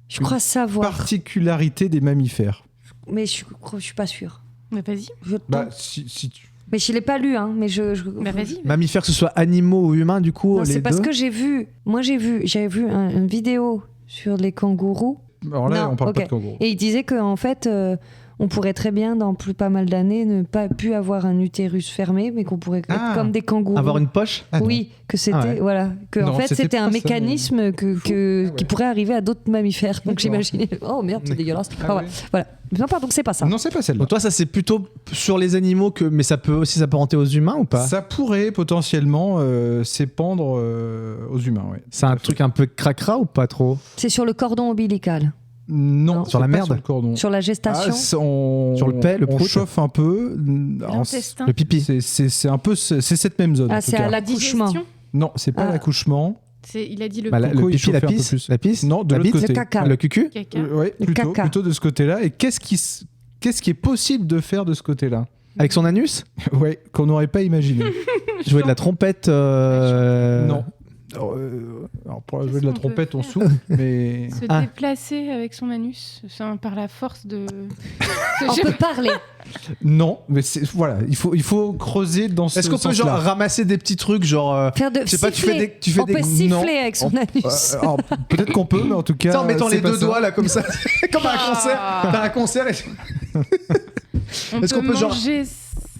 je crois savoir. particularité des mammifères. Mais je suis pas sûre. Bah vas-y. Je Bah, tente. si tu... Mais je l'ai pas lu, hein. Mais Bah vas-y. Mammifères, que ce soit animaux ou humains du coup Non, les c'est parce deux. que j'avais vu une vidéo sur les kangourous. Alors là, Non, on parle ok. pas de kangourou. Et il disait qu'en fait, on pourrait très bien, dans pas mal d'années, ne pas plus avoir un utérus fermé, mais qu'on pourrait Ah. être comme des kangourous. Avoir une poche. Ah non. oui, que c'était Ah ouais. voilà, que en Non, fait c'était c'était pas un ça, mécanisme Ah qui ouais. pourrait arriver à d'autres mammifères. Donc D'accord. j'imaginais, oh merde, c'est dégueulasse. Ah Enfin, ouais. voilà. Non, pardon, c'est pas ça. Non, c'est pas celle-là. Donc toi, ça c'est plutôt sur les animaux mais ça peut aussi s'apparenter aux humains ou pas? Ça pourrait potentiellement s'épandre aux humains, ouais. C'est un truc un peu cracra ou pas trop? C'est sur le cordon ombilical, Non, Sur la c'est pas merde. sur le cordon. sur la gestation. Sur le paix, le on prout. chauffe un peu. Alors, L'intestin. Le pipi. c'est un peu c'est cette même zone. Ah, en tout c'est cas. à La l'accouchement. digestion. Non, c'est pas Ah. l'accouchement. Il a dit le Bah, Coco, le il pipi, la chauffait un peu pisse, plus. la pisse, Non, de la l'autre bite, côté. Le caca. le cucu. caca. Ouais, Le caca. plutôt de ce côté-là. Et qu'est-ce qui est possible de faire de ce côté-là? Avec son anus. Ouais, qu'on n'aurait pas imaginé. Jouer de la trompette. Non. Alors pour jouer de la Qu'est-ce qu'on peut trompette, on faire souffle, mais Se Ah. déplacer avec son anus par la force de. On peut parler. non. Mais voilà, il faut creuser dans ce Est-ce qu'on peut genre sens-là. ramasser des petits trucs genre Faire de je sais pas, tu fais siffler. des- tu fais On des- peut siffler Non. avec son anus. Alors, peut-être qu'on peut, mais en tout cas. en mettant c'est les pas deux ça. doigts là comme ça, comme à un concert. T'as un concert et Est-ce qu'on peut genre manger.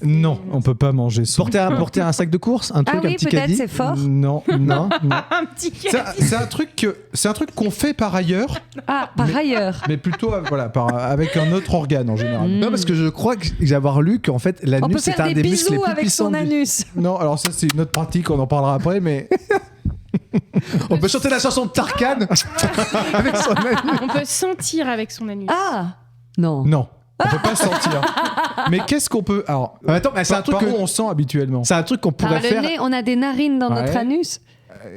Non, on peut pas manger ça. porter un sac de course, un Ah truc, un oui, petit peut-être caddie. c'est fort. Non, non. Un petit caddie. C'est un truc qu'on fait par ailleurs, Ah, par Mais- ailleurs. mais plutôt avec un autre organe en général. Non, parce que je crois que j'ai avoir lu qu'en fait On peut l'anus c'est faire un des des muscles les bisous plus avec puissants. son du- anus. Non, alors ça c'est une autre pratique, on en parlera après, mais On peut chanter la chanson de Tarkan avec son anus. On peut sentir avec son anus. Ah non. non, on peut pas sentir. Mais qu'est-ce qu'on peut alors Attends, mais c'est un truc par que- où on sent habituellement? C'est un truc qu'on pourrait Par le faire. nez, on a des narines dans notre Ouais. anus.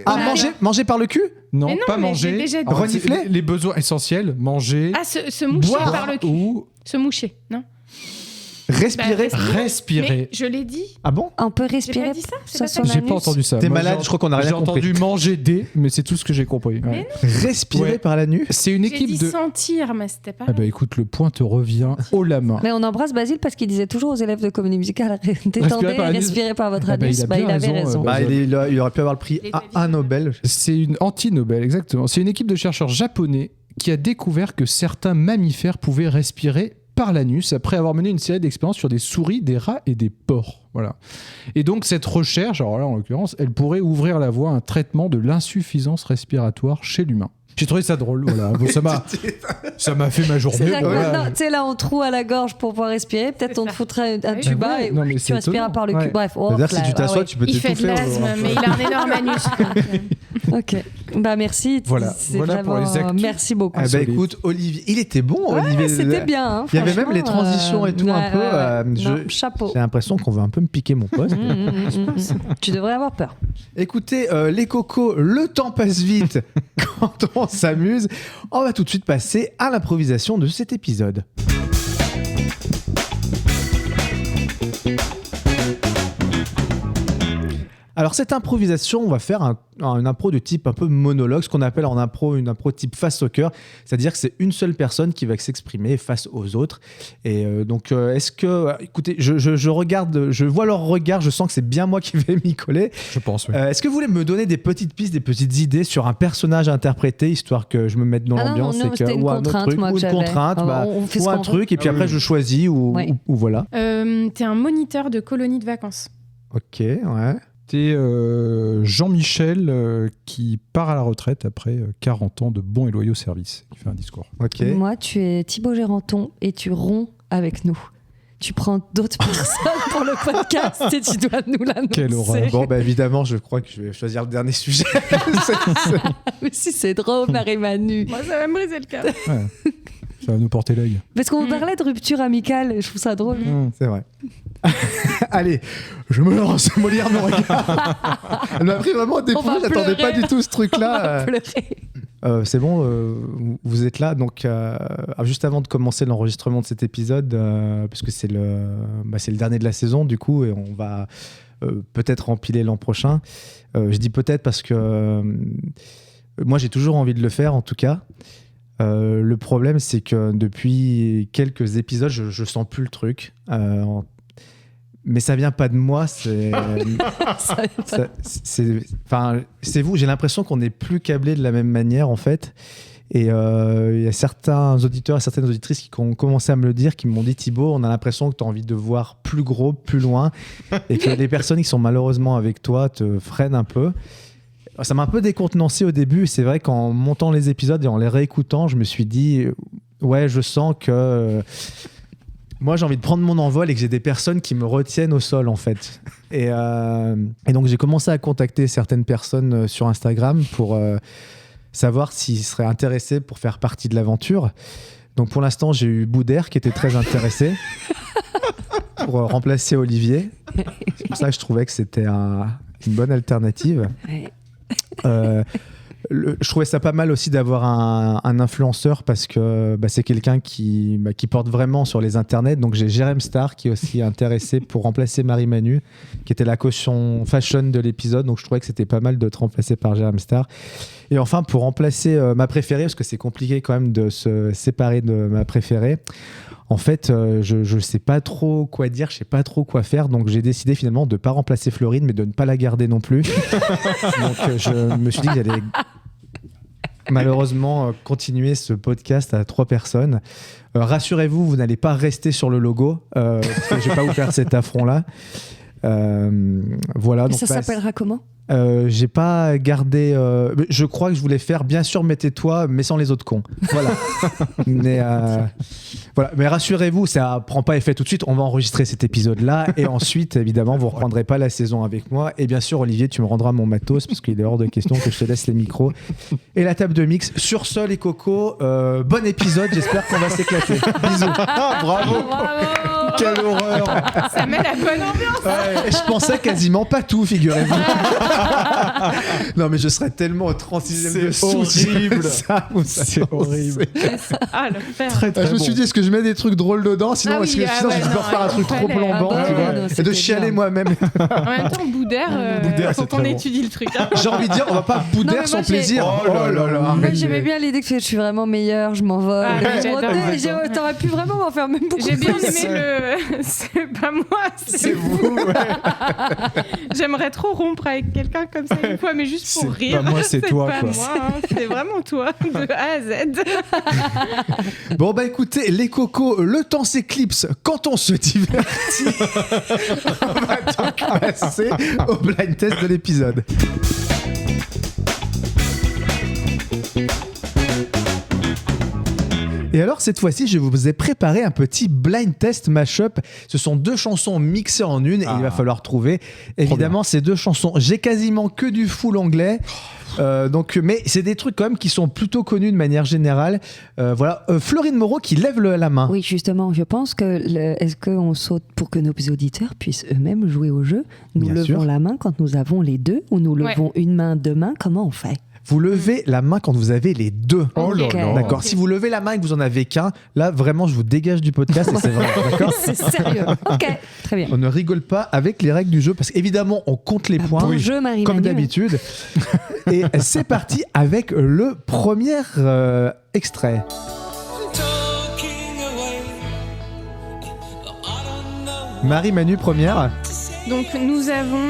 Ah, Ah, manger par le cul. Non, Mais non, pas mais manger. j'ai déjà dit. Alors, Renifler c'est les besoins essentiels, manger, Ah, se moucher Boire par le cul. ou Se moucher, non Respirer. Bah, respirer. Mais je l'ai dit. Ah bon? On peut J'ai respirer pas dit ça. C'est sur pas son ça. J'ai anus. pas entendu ça. T'es Moi, malade, je crois qu'on a rien J'ai compris. entendu manger des, mais c'est tout ce que j'ai compris. Ouais. Respirer Ouais. par l'anus. C'est une J'ai équipe dit de. sentir, mais c'était pas. Ah bah écoute, le point te revient haut la main. Mais on embrasse Basile parce qu'il disait toujours aux élèves de comédie musicale détendez Respirez par et l'anus. respirez par votre Ah bah, anus. il a Bah, bien il avait raison, raison. Bah, Il aurait pu avoir le prix Il était un Nobel. C'est une anti-Nobel, exactement. C'est une équipe de chercheurs japonais qui a découvert que certains mammifères pouvaient respirer par l'anus après avoir mené une série d'expériences sur des souris, des rats et des porcs. Voilà. Et donc cette recherche, alors là en l'occurrence, elle pourrait ouvrir la voie à un traitement de l'insuffisance respiratoire chez l'humain. J'ai trouvé ça drôle, voilà. Bon, ça m'a fait ma journée. C'est ça que voilà. maintenant, tu sais, là, on trouve à la gorge pour pouvoir respirer. Peut-être on te foutrait un Oui. tuba Ouais, et non, mais tu c'est respireras étonnant. par le cul. Ouais. Bref, C'est-à-dire que si tu t'assois, tu peux Il fait de t'étouffer. l'asthme, mais il a un énorme anus. Ok. Bah merci. Voilà. C'est Voilà pour vraiment- les actus. Merci beaucoup. Ah bah Solide. écoute, Olivier, il était bon, Ouais, Olivier. c'était bien. Hein, Il y avait même franchement, les transitions et tout un ouais, peu. ouais, ouais. Non, J'ai chapeau. l'impression qu'on veut un peu me piquer mon poste. Tu devrais avoir peur. Écoutez, les cocos, le temps passe vite quand on s'amuse. On va tout de suite passer à l'improvisation de cet épisode. Alors cette improvisation, on va faire une impro de type un peu monologue, ce qu'on appelle en impro une impro type face au cœur, c'est-à-dire que c'est une seule personne qui va s'exprimer face aux autres. Et donc est-ce que, écoutez, je regarde, je vois leur regard, je sens que c'est bien moi qui vais m'y coller. Je pense, oui. Est-ce que vous voulez me donner des petites pistes, des petites idées sur un personnage à interpréter, histoire que je me mette dans Ah non, l'ambiance non, et que, c'était une ou un autre contrainte, truc, moi, ou que une j'avais. contrainte, On fait ce ou un qu'on truc, et puis Ah après oui. je choisis ou voilà. T'es un moniteur de colonie de vacances. Ok, ouais. T'es Jean-Michel qui part à la retraite après 40 ans de bons et loyaux services. Il fait un discours. Ok. Moi, tu es Thibaut Géranton et tu romps avec nous. Tu prends d'autres personnes pour le podcast et tu dois nous l'annoncer. Quelle horreur. Bon, bah évidemment, je crois que je vais choisir le dernier sujet. Mais si c'est drôle, Marie-Manu. Moi, ça va me briser le cœur. Ouais. Ça va nous porter l'œil. Parce qu'on parlait de rupture amicale, je trouve ça drôle. C'est vrai. Allez, je me lance. Molière me regarde. Elle m'a pris vraiment au On dépourvu. va J'attendais pleurer. pas du tout ce truc-là. Pleurer. C'est bon, vous êtes là. Donc, juste avant de commencer l'enregistrement de cet épisode, puisque c'est le dernier de la saison, du coup, et on va peut-être empiler l'an prochain. Je dis peut-être parce que moi, j'ai toujours envie de le faire, en tout cas. Le problème, c'est que depuis quelques épisodes, je sens plus le truc. Mais ça vient pas de moi, c'est vous. J'ai l'impression qu'on n'est plus câblés de la même manière, en fait. Et il y a certains auditeurs et certaines auditrices qui ont commencé à me le dire, qui m'ont dit Thibaut, on a l'impression que tu as envie de voir plus gros, plus loin, et que les personnes qui sont malheureusement avec toi te freinent un peu. Ça m'a un peu décontenancé au début. C'est vrai qu'en montant les épisodes et en les réécoutant, je me suis dit ouais, je sens que moi j'ai envie de prendre mon envol et que j'ai des personnes qui me retiennent au sol en fait. Et donc j'ai commencé à contacter certaines personnes sur Instagram pour savoir s'ils seraient intéressés pour faire partie de l'aventure. Donc pour l'instant j'ai eu Boudère qui était très intéressé pour remplacer Olivier. C'est pour ça que je trouvais que c'était une bonne alternative. Ouais. Je trouvais ça pas mal aussi d'avoir un influenceur parce que c'est quelqu'un qui porte vraiment sur les internets. Donc j'ai Jérém Star qui est aussi intéressé pour remplacer Marie-Manu, qui était la caution fashion de l'épisode. Donc je trouvais que c'était pas mal de te remplacer par Jérém Star. Et enfin, pour remplacer ma préférée, parce que c'est compliqué quand même de se séparer de ma préférée, en fait, je sais pas trop quoi dire, je sais pas trop quoi faire. Donc j'ai décidé finalement de pas remplacer Florine, mais de ne pas la garder non plus. Donc je me suis dit que j'allais malheureusement continuer ce podcast à 3 personnes. Rassurez-vous, vous n'allez pas rester sur le logo, parce que je vais pas vous faire cet affront-là. Voilà. Donc, Ça s'appellera comment ? J'ai pas gardé. Je crois que je voulais faire bien sûr mais tais-toi, mais sans les autres cons. Voilà. Mais voilà. Mais rassurez-vous, ça prend pas effet tout de suite. On va enregistrer cet épisode-là et ensuite, évidemment, vous reprendrez pas la saison avec moi. Et bien sûr, Olivier, tu me rendras mon matos parce qu'il est hors de question que je te laisse les micros et la table de mix. Sur ce, les cocos, bon épisode. J'espère qu'on va s'éclater. Bisous. Bravo. Quelle horreur. Ça met la bonne ambiance. Ouais, je pensais quasiment pas tout, figurez-vous. Non, mais je serais tellement au 36e C'est dessous. horrible. C'est horrible. Ah, le faire. Très, très Je me suis dit, est-ce que je mets des trucs drôles dedans? Sinon, Ah oui, est-ce que sinon, ouais, je peux non, refaire un truc il trop fallait. plombant, Ah bah tu ouais, vois, non, et de c'était chialer bien. moi-même. En même temps, Boudère, Boudère, faut c'est qu'on très bon. étudie le truc. Hein. J'ai envie de dire, on va pas Non, mais bouder moi, sans j'ai- plaisir. Oh là là là. Moi, arrête. j'aimais bien l'idée que je suis vraiment meilleure, je m'envole. Ah, Je j'adore, montais, j'adore. t'aurais pu vraiment m'en faire même beaucoup J'ai bien plus. aimé le. C'est pas moi, c'est vous. J'aimerais trop rompre avec quelqu'un comme ça une fois, mais juste pour C'est rire. pas moi, c'est toi, pas quoi. moi, hein, c'est vraiment toi, de A à Z. Bon, bah écoutez, les cocos, le temps s'éclipse quand on se divertit. On va donc passer au blind test de l'épisode. Et alors, cette fois-ci, je vous ai préparé un petit blind test mashup. Ce sont 2 chansons mixées en une et il va falloir trouver, évidemment, ces 2 chansons. J'ai quasiment que du full anglais. Mais c'est des trucs quand même qui sont plutôt connus de manière générale. Voilà, Florine Moreau qui lève la main. Oui, justement, je pense que est-ce qu'on saute pour que nos auditeurs puissent eux-mêmes jouer au jeu? Nous Bien levons sûr. la main quand nous avons les 2 ou nous levons une main, 2 mains? Comment on fait? Vous levez la main quand vous avez les 2. Oh là Ok. là. D'accord. Si vous levez la main et que vous en avez qu'un, là vraiment je vous dégage du podcast et c'est vrai. D'accord. C'est sérieux. Ok, très bien. On ne rigole pas avec les règles du jeu parce qu'évidemment on compte les points Bon jeu, Marie-Manu. comme d'habitude. Et c'est parti avec le premier extrait. Marie-Manu première. Donc, nous avons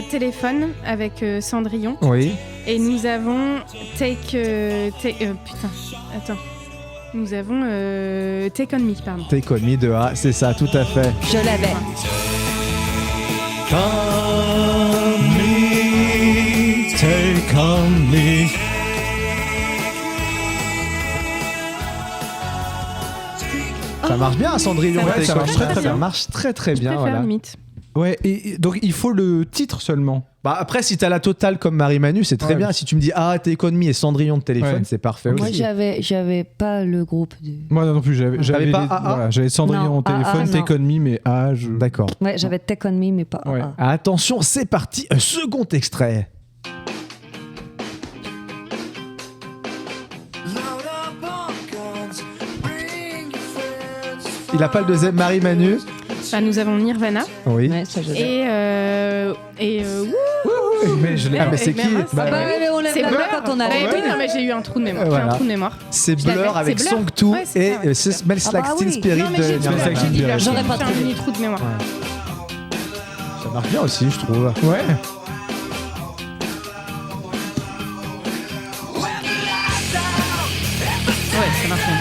Téléphone avec Cendrillon. Oui. Et nous avons putain, attends. Nous avons Take On Me, pardon. Take On Me de A, c'est ça, tout à fait. Je l'avais. Take on me. Ça marche bien, Cendrillon. Ça marche Take On très, Me. très Ça bien. marche très très Je bien. préfère Voilà. limite. Ouais, et donc il faut le titre seulement. Bah après, si t'as la totale comme Marie-Manu, c'est très Ouais. bien. Si tu me dis Take On Me et Cendrillon de téléphone, Ouais. c'est parfait Moi, aussi. j'avais pas le groupe du. Moi non plus, j'avais pas les- AA? voilà, j'avais Cendrillon Non, au téléphone, AA, Take On Me, mais A, je... D'accord. Ouais, j'avais Take On Me, mais pas. Ouais. Attention, c'est parti. Second extrait. Il a pas le deuxième, Marie-Manu. Enfin, nous avons Nirvana. Oui. Ouais, ça, je l'avais. Mais je l'ai Ah, pas. mais c'est qui mince, Bah, Ah bah, mais on lève C'est la main Blur. quand on a Ouais, les oui, deux. non, mais j'ai eu un trou de mémoire. Voilà. J'ai un trou de mémoire. C'est Je l'avais. Blur avec C'est Blur. Song 2 Ouais, c'est et ça, ouais. Smells Ah bah Like Teen oui. Spirit Non, mais de j'ai dit Nirvana. Blur, j'ai dit Blur. J'aurais pas J'ai un trouvé. mini trou de mémoire. Ça marche bien aussi, je trouve. Ouais. Ouais, ça marche bien.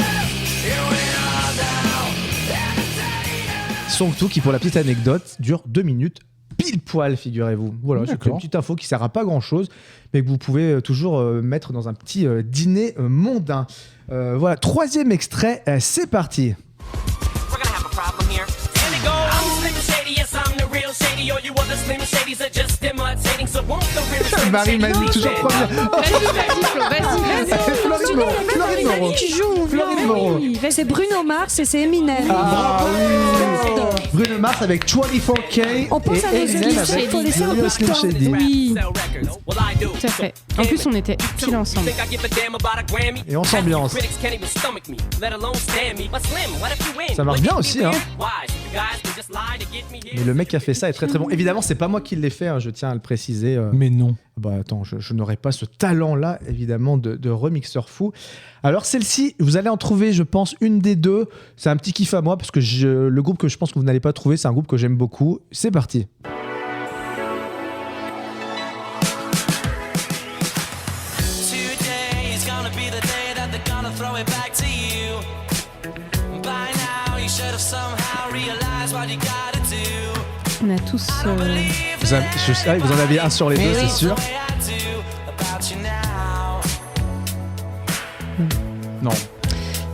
Song 2 qui, pour la petite anecdote, dure 2 minutes pile poil, figurez-vous. Voilà, c'est D'accord. une petite info qui sert à pas grand-chose, mais que vous pouvez toujours mettre dans un petit dîner mondain. Voilà, 3e extrait, c'est parti. We're gonna have a problem here. And it goes. I'm Slim Shady, yes, I'm the real Shady. All you other Slim Shadys are just imitating. So won't the real Slim Marie Shady Manu, be toujours there? première. Vas-y, Flo, vas-y. Florine Moreau. Florine Moreau. qui joue. Florine Moreau. C'est Bruno Mars et c'est Eminem. Ah oui. Bruno Mars avec 24K On pense à et nos Eminem Slim avec Shady, laissez un The peu Real Slim de temps. Shady. Oui, Sell records. Well, I do. tout à fait. En plus, on était pile ensemble. Think I give a damn about a Grammy? Et on s'ambiance. Critics can't even stomach me, let alone stand me. But Slim, what if you win? Ça marche Will bien you be aussi, hein. weird? Why? You guys can just lie to get me here. Mais le mec qui a fait ça est très très bon. Évidemment, c'est pas moi qui l'ai fait, hein, je tiens à le préciser. Mais non. Bah attends, je n'aurais pas ce talent-là, évidemment, de remixeur fou. Alors celle-ci, vous allez en trouver, je pense, une des deux. C'est un petit kiff à moi, parce que le groupe que je pense que vous n'allez pas trouver, c'est un groupe que j'aime beaucoup. C'est parti. Today is gonna be the day that they're gonna throw it back to you. By now, you should have somehow realized what you gotta do. On a tous. Vous en aviez un sur les Mais deux, oui. c'est sûr. The way I do about you now. Non.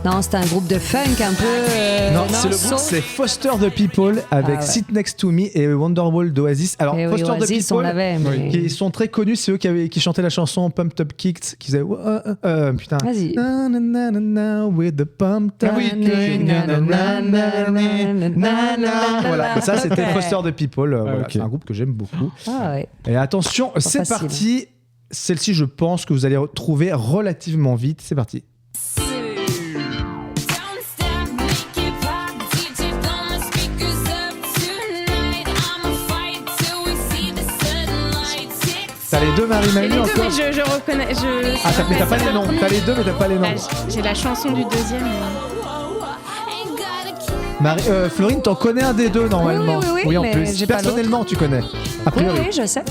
Non, c'est un groupe de funk un peu. Non, c'est le groupe, soul. c'est Foster the People avec Ah ouais. Sit Next to Me et Wonderwall d'Oasis. Alors, Eh oui, Foster Oasis, the on People, l'avait, mais- qui sont très connus, c'est eux qui chantaient la chanson Pumped Up Kicks, qui faisaient putain. Vas-y. Na, na, na, na, na, with the pumped up oui, kicks, na, na, na, na, na, na, na. Voilà, Ah, ça c'était Foster the People. Voilà, ok. c'est un groupe que j'aime beaucoup. Ah ouais. Et attention, c'est facile. parti. Celle-ci, je pense que vous allez retrouver relativement vite. C'est parti. T'as les deux, Et Marie-Manu, les deux, encore mais je reconnais. Ah, mais t'as pas les noms. T'as les deux, mais t'as pas les noms. J'ai la chanson du deuxième. Florine, t'en connais un des deux normalement. Oui, en mais plus. j'ai pas Personnellement, tu connais. A Oui, priori. oui, je sais.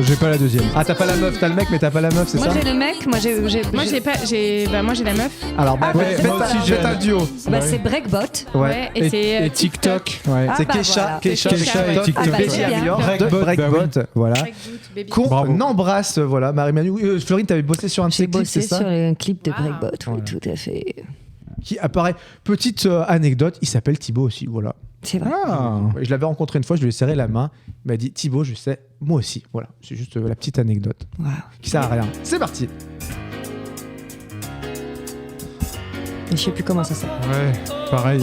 J'ai pas la deuxième. Ah, t'as pas la meuf, t'as le mec, mais t'as pas la meuf, c'est Moi ça j'ai le mec, moi j'ai. Moi, j'ai pas. Moi, j'ai la meuf. Alors, ouais, moi aussi, j'ai faites un duo. Bah, c'est Breakbot. Ouais. Et c'est Et TikTok. Ouais. Ah, C'est bah, Keisha, voilà. Keisha, Keisha et et TikTok, TikTok. Ah, bah, et c'est bien. Breakbot, Breakbot, Breakbot, voilà. Baby. Qu'on Bravo. embrasse, voilà, Marie-Manu. Florine, t'avais bossé sur un de J'ai ses clips, bossé c'est ça sur un clip de Ah. Breakbot, oui, Voilà. tout à fait. Qui apparaît. Petite anecdote, il s'appelle Thibaut aussi, voilà. C'est vrai. Ah. Ouais, je l'avais rencontré une fois, je lui ai serré la main. Il m'a dit Thibaut, je sais, moi aussi. Voilà, c'est juste la petite anecdote Waouh. qui sert à rien. C'est parti. Je sais plus comment ça s'appelle. Ouais, pareil.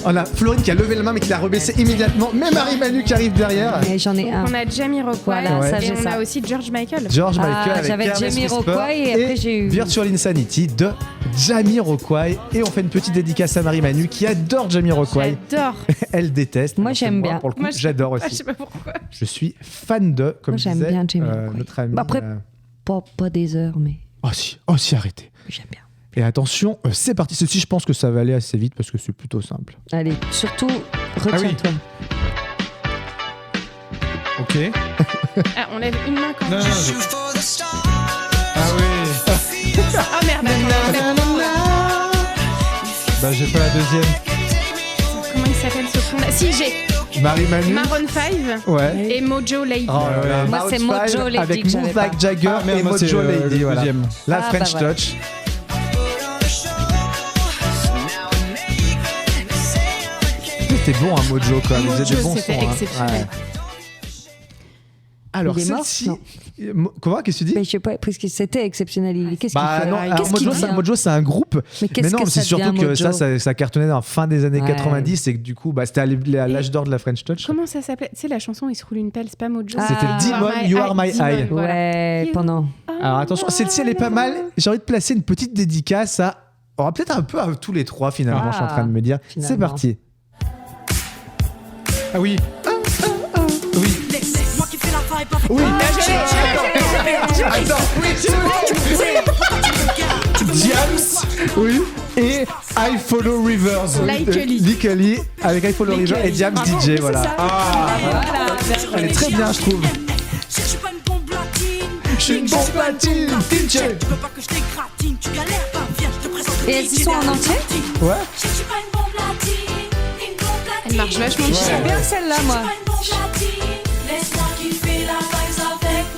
On a Florine qui a levé la main mais qui l'a rebaissé immédiatement. Mais Marie-Manu qui arrive derrière. Mais j'en ai un. On a Jamiroquai. Voilà, ça, et j'ai on ça. a aussi George Michael. George Ah, Michael avec j'avais Careless Jamiroquai Whisper et après j'ai eu- Virtual Insanity de Jamiroquai. Et on fait une petite dédicace à Marie-Manu qui adore Jamiroquai. J'adore. Elle déteste. Moi, j'aime bien. Pour le coup, Moi, j'adore Je aussi. sais pas pourquoi. Je suis fan de, comme Moi, j'aime disait bien Jamiroquai. notre ami. Bah, après- Pas des heures, mais Oh si, arrêtez. j'aime bien. Et attention, c'est parti. Ceci, je pense que ça va aller assez vite parce que c'est plutôt simple. Allez, surtout, retiens-toi. Ok. Ah, on lève une main quand Non, non, Ah oui. Ah merde. Bah, j'ai pas la deuxième. Comment il s'appelle ce con là? Si, j'ai Marie-Manu. Maroon 5 Ouais. et Mojo Lady. Oh là là, Moi, Maroon c'est Mojo 5 Lady avec que j'avais Move pas. Like Jagger Ah, merde, et moi, c'est, Mojo Lady. le Voilà. deuxième. La Ah, French bah, voilà. Touch. C'était bon, hein, Mojo, quand même. Ils faisaient des Mojo, bons c'était sons. hein. exceptionnel. Ouais. Alors, Il est mort celle-ci. Non. Comment? Qu'est-ce que tu dis? Mais je sais pas, parce que c'était exceptionnel. Qu'est-ce Bah qu'il fait non, alors Qu'est-ce qu'il Mojo, c'est un groupe. Mais Mais qu'est-ce non, que c'est ça surtout devient, que Mojo ça cartonnait dans la fin des années Ouais. 90 et que du coup, bah, c'était à l'âge d'or de la French Touch. Comment ça s'appelait? Tu sais, la chanson Il se roule une pelle, c'est pas Mojo. Ah. C'était Demon, You Are My Eye. Voilà. Ouais, pendant. Alors attention, celle-ci, elle est pas mal. J'ai envie de placer une petite dédicace à. On va peut-être un peu à tous les trois finalement, Ah, je suis en train de me dire. finalement. C'est parti. Ah oui. Oui. Oui, attends, Diams, oui, et I Follow Rivers. Likely. Likely, avec I Follow Rivers et Diams DJ, voilà. Elle est très bien, je trouve. Je suis pas une bombe latine. Je suis une bombe platine, DJ. Tu veux pas que je t'égratine, tu galères, bah viens, je te présente Et elles y sont en entier? Ouais. Elle marche vachement bien. J'aime bien celle-là, moi.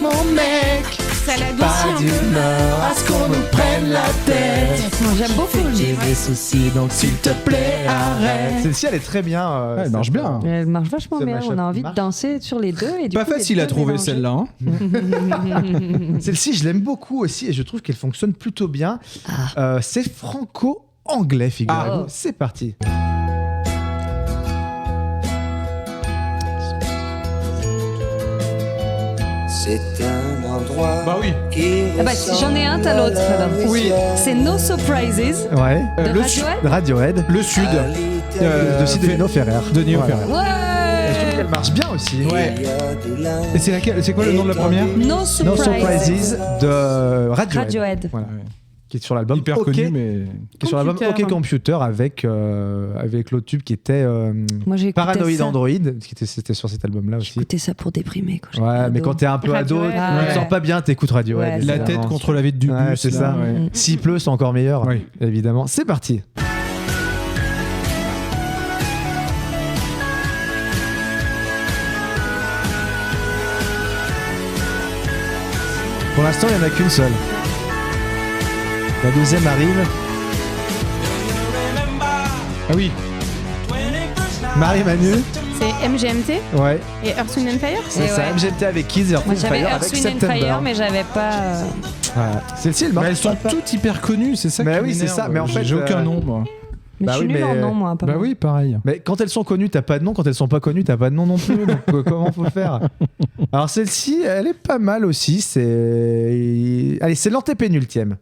Mon mec, ça l'adoucit un peu. à ce qu'on nous prenne la tête. Moi, j'aime beaucoup. J'ai des soucis, donc s'il te plaît, arrête. Celle-ci, elle est très bien. Elle marche bien. Elle marche vachement Ça bien. marche- On a envie de marche. danser sur les deux. Et du Pas coup, les facile à deux trouver mélangés. celle-là. Hein. Celle-ci, je l'aime beaucoup aussi et je trouve qu'elle fonctionne plutôt bien. Ah. C'est franco-anglais, figurez-vous. Ah. C'est parti. C'est un endroit Bah oui. qui Ah bah, si j'en ai un, t'as l'autre. alors. Oui. C'est No Surprises Ouais. de le Radiohead. Radiohead. Le Sud. De Sidelino Ferrer. De Nino Voilà. Ferrer. Et je trouve Ouais. qu'elle marche bien aussi. Ouais. Et c'est laquelle? C'est quoi le nom de la première? No No Surprises. Surprises de Radiohead. Radiohead. Voilà. Qui est sur l'album Hyper OK, connu, mais. qui est sur l'album Computer. OK Computer avec l'autre tube qui était Moi, j'ai écouté Paranoid ça. Android, c'était sur cet album-là aussi. Écoutez ça pour déprimer. Quand j'étais Ouais, mais ado. quand t'es un peu ado, Radiohead. tu te sens pas bien, t'écoutes Radiohead. Ouais, La évidemment. tête contre la vitre du bus. Ouais, c'est là, ça. ouais. S'il pleut, c'est encore meilleur, Oui. évidemment. C'est parti. Pour l'instant, il n'y en a qu'une seule. La deuxième arrive. Ah oui. Marie-Manu. C'est MGMT Ouais, et Earth, Wind and Fire. c'est Et ça. ouais. MGMT avec Kids et Earth, Moi, Wind j'avais Fire Earth, avec Wind and September. Fire, mais j'avais pas. Voilà. Celle-ci, elle Mais marche elles sont pas. toutes hyper connues, c'est ça Mais qui oui, c'est m'énerve. ça, mais en fait, J'ai aucun nom, moi. Mais Bah je suis oui, nulle en mais- nom, moi. Bah apparemment. oui, pareil. Mais quand elles sont connues, t'as pas de nom. Quand elles sont pas connues, t'as pas de nom non plus. Donc comment faut faire? Alors celle-ci, elle est pas mal aussi. Allez, c'est l'antépénultième.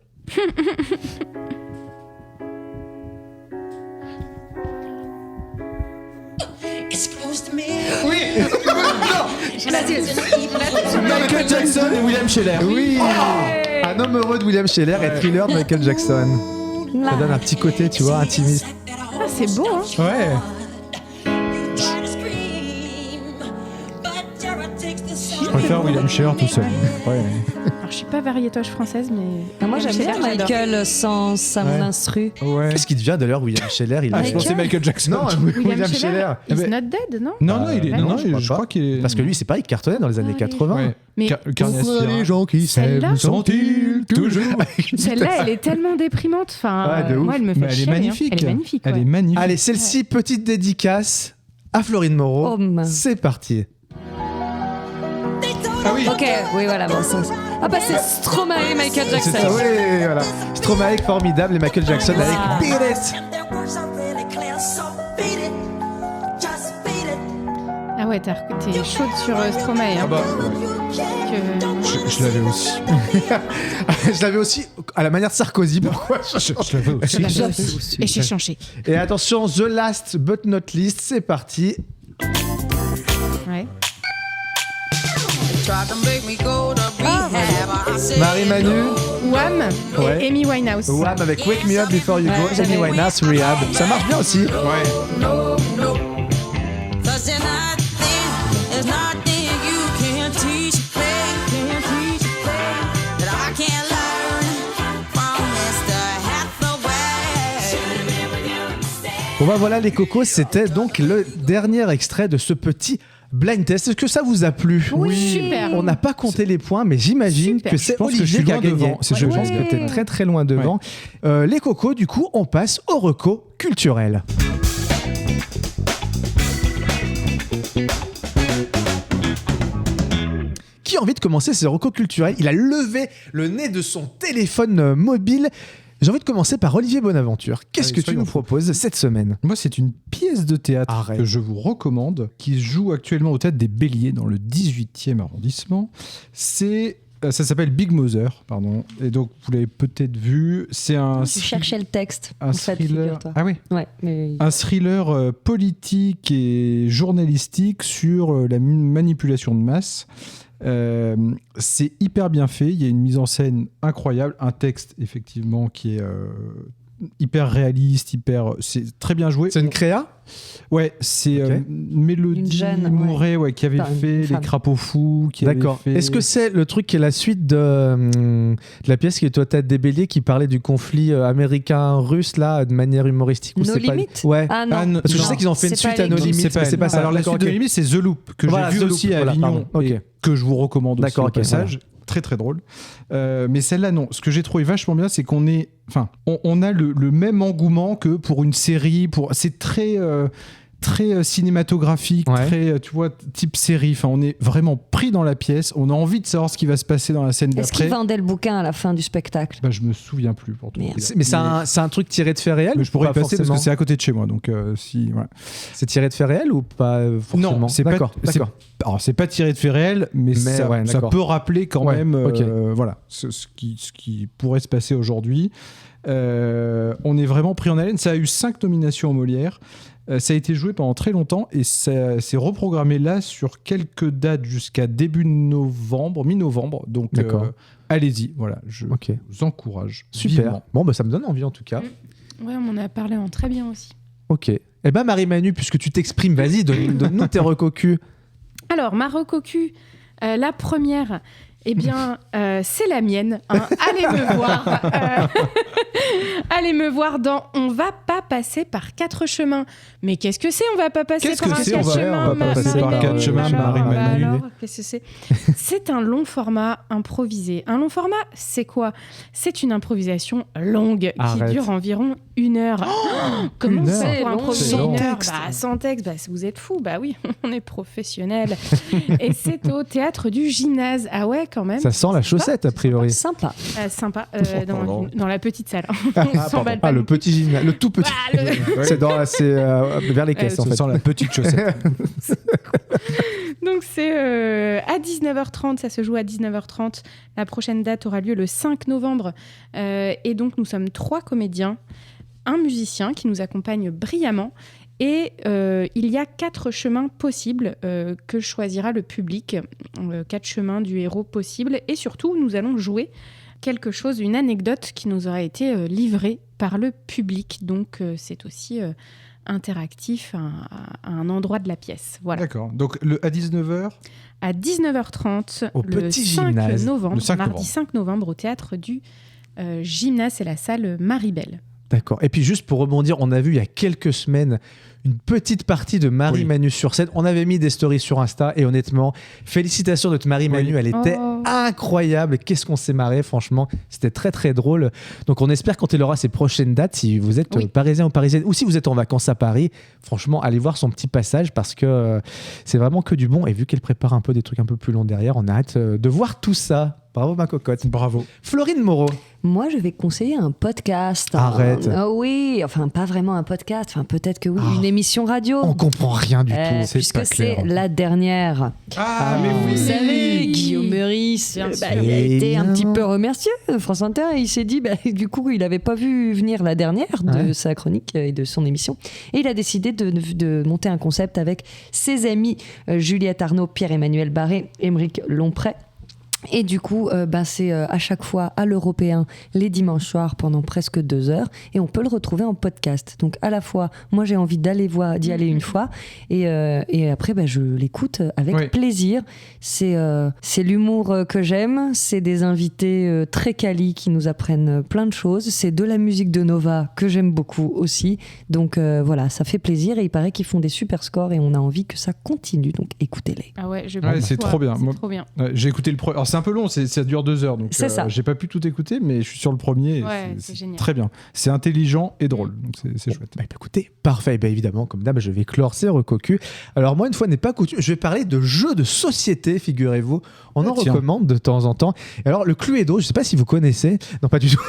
Michael Jackson et William Scheller. Oui. Un homme heureux de William Scheller et Thriller de Michael Jackson. Ça donne un petit côté, tu vois, intimiste. Ah, c'est beau, hein. Ouais. Je préfère William Scheller tout seul. Ouais. Alors, je suis pas variétoche française, mais. Ah, moi, j'aime bien Scheller, j'adore. Michael sans sa Ouais. instru. Ouais. Qu'est-ce qui devient d'ailleurs William Scheller? Il Ah, est- je pensais Michael Jackson. Non, William Scheller. He's Eh ben- not dead, non? Non, non, il est. Bah, Non, non, non, je crois je pas. crois qu'il est. Parce que lui, c'est pareil, il cartonnait dans les années oui. 80. Ouais. Mais Carnet aspirant. gens qui Celle-là Sont-ils toujours. celle-là, elle est tellement déprimante. Enfin, Ouais, de moi, ouf. elle me fait Mais elle est chier, hein. magnifique. Elle est magnifique. Elle ouais. est magnifique. Allez, celle-ci, petite dédicace à Florine Moreau. Homme. C'est parti. Ah oui. Ok, oui, voilà. Bon, ça. Ah, bah, c'est Stromae, Michael Jackson. Ah oui, voilà. Stromae formidable et Michael Jackson avec Ah. Beat It. Ah ouais, t'es chaude sur Stromae. Hein, Ah bah, que- je l'avais aussi. Je l'avais aussi à la manière de Sarkozy. Pourquoi Je l'avais aussi. Et j'ai changé. Et attention, the last but not least, c'est parti. Ouais. Marie-Manu, Wham Ouais. et Amy Winehouse. Wham avec Wake Me Up Before You Ouais, Go, j'avais- Amy Winehouse, Rehab. Ça marche bien aussi. Ouais. Bon bah voilà les cocos, c'était donc le dernier extrait de ce petit blind test. Est-ce que ça vous a plu? Oui. Super. On n'a pas compté les points, mais j'imagine Super. que c'est Je pense que je Olivier suis qui a loin gagné. devant. C'est Je je pense pense que t'es très très loin devant. Les cocos, du coup, on passe au reco culturel. Qui a envie de commencer ces recos culturels? Il a levé le nez de son téléphone mobile. J'ai envie de commencer par Olivier Bonaventure. Qu'est-ce Allez, que tu soyons nous fous. proposes cette semaine? Moi, c'est une pièce de théâtre Arrête. que je vous recommande, qui se joue actuellement au Théâtre des Béliers dans le 18e arrondissement. Ça s'appelle Big Mother, pardon. Et donc, vous l'avez peut-être vu. C'est un, Je cherchais le texte. un en fait, thriller. figure-toi. Ah oui. Ouais, mais. Un thriller politique et journalistique sur la manipulation de masse. C'est hyper bien fait. Il y a une mise en scène incroyable, un texte effectivement qui est hyper réaliste, c'est très bien joué. C'est une créa ? Ouais, c'est Ok. Mélodie Une jeune, Mouret qui avait Enfin, une fait Les femme. Crapauds Fous. D'accord. Est-ce que c'est le truc qui est la suite de la pièce qui est Toi tête des béliers qui parlait du conflit américain-russe là de manière humoristique ou Nos c'est pas... limites Ouais. Ah non. Ah, non. Parce que je Non, sais qu'ils ont fait une c'est pas suite à Nos les- limites, C'est mais c'est pas ça. Alors la D'accord, suite de ok. Limite, c'est The Loop que Voilà, j'ai The vu Loop, aussi à voilà, Avignon pardon. et Ok. que je vous recommande aussi D'accord, au ok, passage. Très très drôle. Mais celle-là non. Ce que j'ai trouvé vachement bien, c'est qu'on est, enfin, on a le même engouement que pour une série. C'est très très cinématographique, Ouais. très tu vois type série. Enfin, on est vraiment pris dans la pièce. On a envie de savoir ce qui va se passer dans la scène Est-ce qu'il d'après. vendait le bouquin à la fin du spectacle? Bah, je me souviens plus pour tout Merde. dire. Mais c'est un truc tiré de faits réels Mais ou je pourrais y pas passer parce forcément que c'est à côté de chez moi. Donc si voilà. C'est tiré de faits réels ou pas forcément? Non, c'est d'accord. pas. D'accord. Alors c'est pas tiré de faits réels, mais ça, ouais, ça d'accord. peut rappeler quand Ouais, même, ok. voilà, ce qui pourrait se passer aujourd'hui. On est vraiment pris en haleine. Ça a eu 5 nominations aux Molières. Ça a été joué pendant très longtemps et ça s'est reprogrammé là sur quelques dates jusqu'à début novembre, mi-novembre. Donc D'accord. allez-y, voilà, je Ok. vous encourage. Super. vivement. Bon, bah, ça me donne envie en tout cas. Ouais, on m'en a parlé en très bien aussi. Ok. Eh ben Marie-Manu, puisque tu t'exprimes, vas-y, donne-nous tes recocus. Alors, ma recocu, la première, eh bien, c'est la mienne. Hein. Allez me voir. Allez me voir dans On va pas passer par 4 chemins. Mais qu'est-ce que c'est On va pas passer Qu'est-ce par que un c'est, 4 on va chemins pas passer par Marie-Manu 4 chemins, Alors, Marie-Manu. alors, qu'est-ce que c'est C'est un long format improvisé. Un long format, c'est quoi? C'est une improvisation longue Arrête. qui dure environ 1 heure. Comment Une c'est heure pour improviser C'est long. 1 heure Sans texte, bah, vous êtes fous. Bah oui, on est professionnels. Et c'est au théâtre du Gymnase. Ah ouais, quand même. Ça sent la chaussette, a priori. Sympa. Sympa, Pardon. dans la petite salle. Ah, On s'emballe pas le non plus. petit gymnase, le tout petit. Ah, le- C'est vers les caisses en Ce fait. sent la petite chaussette. Donc c'est à 19h30, ça se joue à 19h30. La prochaine date aura lieu le 5 novembre. Et donc nous sommes 3 comédiens, un musicien qui nous accompagne brillamment. Et il y a 4 chemins possibles que choisira le public. 4 chemins du héros possibles. Et surtout, nous allons jouer quelque chose, une anecdote qui nous aura été livrée par le public. Donc c'est aussi interactif à un endroit de la pièce. Voilà. D'accord. Donc à 19h. À 19h30, Au le petit 5 gymnase. novembre, Le 5 mardi novembre. 5 novembre, au théâtre du Gymnase et la salle Maribel. D'accord. Et puis juste pour rebondir, on a vu il y a quelques semaines une petite partie de Marie-Manu sur scène. On avait mis des stories sur Insta et honnêtement, félicitations de notre Marie-Manu, Oui. elle était Oh. incroyable. Qu'est-ce qu'on s'est marré, franchement. C'était très très drôle. Donc on espère quand elle aura ses prochaines dates, si vous êtes Oui. parisien ou parisienne, ou si vous êtes en vacances à Paris, franchement, allez voir son petit passage parce que c'est vraiment que du bon. Et vu qu'elle prépare un peu des trucs un peu plus longs derrière, on a hâte de voir tout ça. Bravo ma cocotte. Bravo. Florine Moreau. Moi, je vais conseiller un podcast. Arrête. Ah oui, enfin, pas vraiment un podcast. Enfin, peut-être que oui, Ah. une émission radio. On comprend rien du tout. c'est Puisque pas c'est clair. la dernière. Ah, mais oui. Vous savez, Guillaume Meurice, Bien sûr. il a été un Évidemment. petit peu remercié France Inter et il s'est dit, du coup, il n'avait pas vu venir la dernière de Ouais. sa chronique et de son émission. Et il a décidé de monter un concept avec ses amis Juliette Arnaud, Pierre-Emmanuel Barré, Émeric Lompré. Et du coup, c'est à chaque fois à l'Européen, les dimanches soirs, pendant presque 2 heures. Et on peut le retrouver en podcast. Donc, à la fois, moi, j'ai envie d'y aller une fois. Et après, je l'écoute avec Oui. plaisir. C'est l'humour que j'aime. C'est des invités très quali qui nous apprennent plein de choses. C'est de la musique de Nova que j'aime beaucoup aussi. Donc, voilà, ça fait plaisir. Et il paraît qu'ils font des super scores et on a envie que ça continue. Donc, écoutez-les. Ah ouais, je Ouais, pense c'est toi, trop bien. c'est Moi- trop bien. Ouais, j'ai écouté le premier. Alors c'est un peu long, ça dure 2 heures, donc C'est ça. j'ai pas pu tout écouter, mais je suis sur le premier. et Ouais, c'est génial. très bien. C'est intelligent et drôle, donc c'est chouette. Bah, écoutez, parfait. Bah, évidemment, comme d'hab, je vais clore ces recocus. Alors, moi, une fois n'est pas coutume, je vais parler de jeux de société, figurez-vous. On en tiens. recommande de temps en temps. Et alors, le Cluedo, je sais pas si vous connaissez. Non, pas du tout.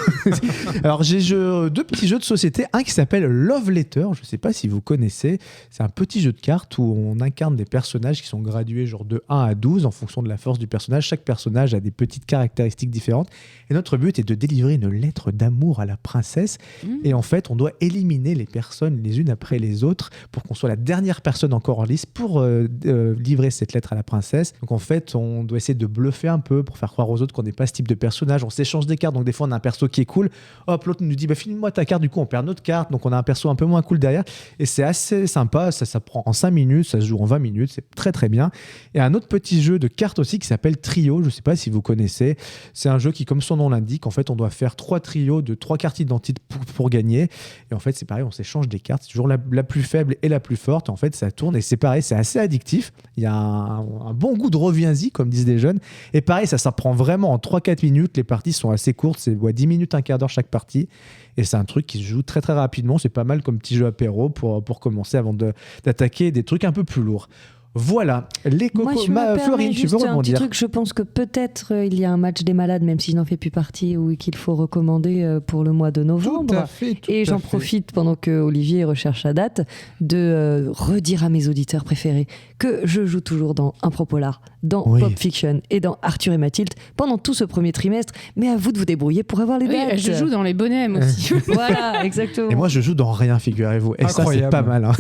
Alors, j'ai 2 petits jeux de société. Un qui s'appelle Love Letter. Je sais pas si vous connaissez. C'est un petit jeu de cartes où on incarne des personnages qui sont gradués genre de 1 à 12 en fonction de la force du personnage. Chaque personnage personnage a des petites caractéristiques différentes. Et notre but est de délivrer une lettre d'amour à la princesse. Et en fait, on doit éliminer les personnes les unes après les autres pour qu'on soit la dernière personne encore en liste pour livrer cette lettre à la princesse. Donc en fait, on doit essayer de bluffer un peu pour faire croire aux autres qu'on n'est pas ce type de personnage. On s'échange des cartes. Donc des fois, on a un perso qui est cool. Hop, l'autre nous dit file-moi ta carte. Du coup, on perd notre carte. Donc on a un perso un peu moins cool derrière. Et c'est assez sympa. Ça prend en 5 minutes. Ça se joue en 20 minutes. C'est très très bien. Et un autre petit jeu de cartes aussi qui s'appelle Trio. Je ne sais pas si vous connaissez. C'est un jeu qui, comme son nom l'indique, en fait, on doit faire 3 trios de 3 cartes identiques pour gagner. Et en fait, c'est pareil, on s'échange des cartes. C'est toujours la plus faible et la plus forte. En fait, ça tourne et c'est pareil, c'est assez addictif. Il y a un bon goût de reviens-y, comme disent les jeunes. Et pareil, ça prend vraiment en 3-4 minutes. Les parties sont assez courtes. C'est 10 minutes, un quart d'heure chaque partie. Et c'est un truc qui se joue très très rapidement. C'est pas mal comme petit jeu apéro pour commencer avant d'attaquer des trucs un peu plus lourds. Voilà, les cocos. Moi, je me permets Florine, tu veux juste un petit rebondir? truc. Je pense que peut-être il y a un match des malades, même si je n'en fais plus partie, ou qu'il faut recommander pour le mois de novembre. Tout à fait. Et j'en profite pendant que Olivier recherche la date de redire à mes auditeurs préférés que je joue toujours dans Impro Polar, dans Oui. Pop Fiction et dans Arthur et Mathilde pendant tout ce premier trimestre. Mais à vous de vous débrouiller pour avoir les Oui, dates. je joue dans les bonnets aussi. Voilà, exactement. Et moi, je joue dans rien, figurez-vous. Et Incroyable. ça, c'est pas mal. Hein.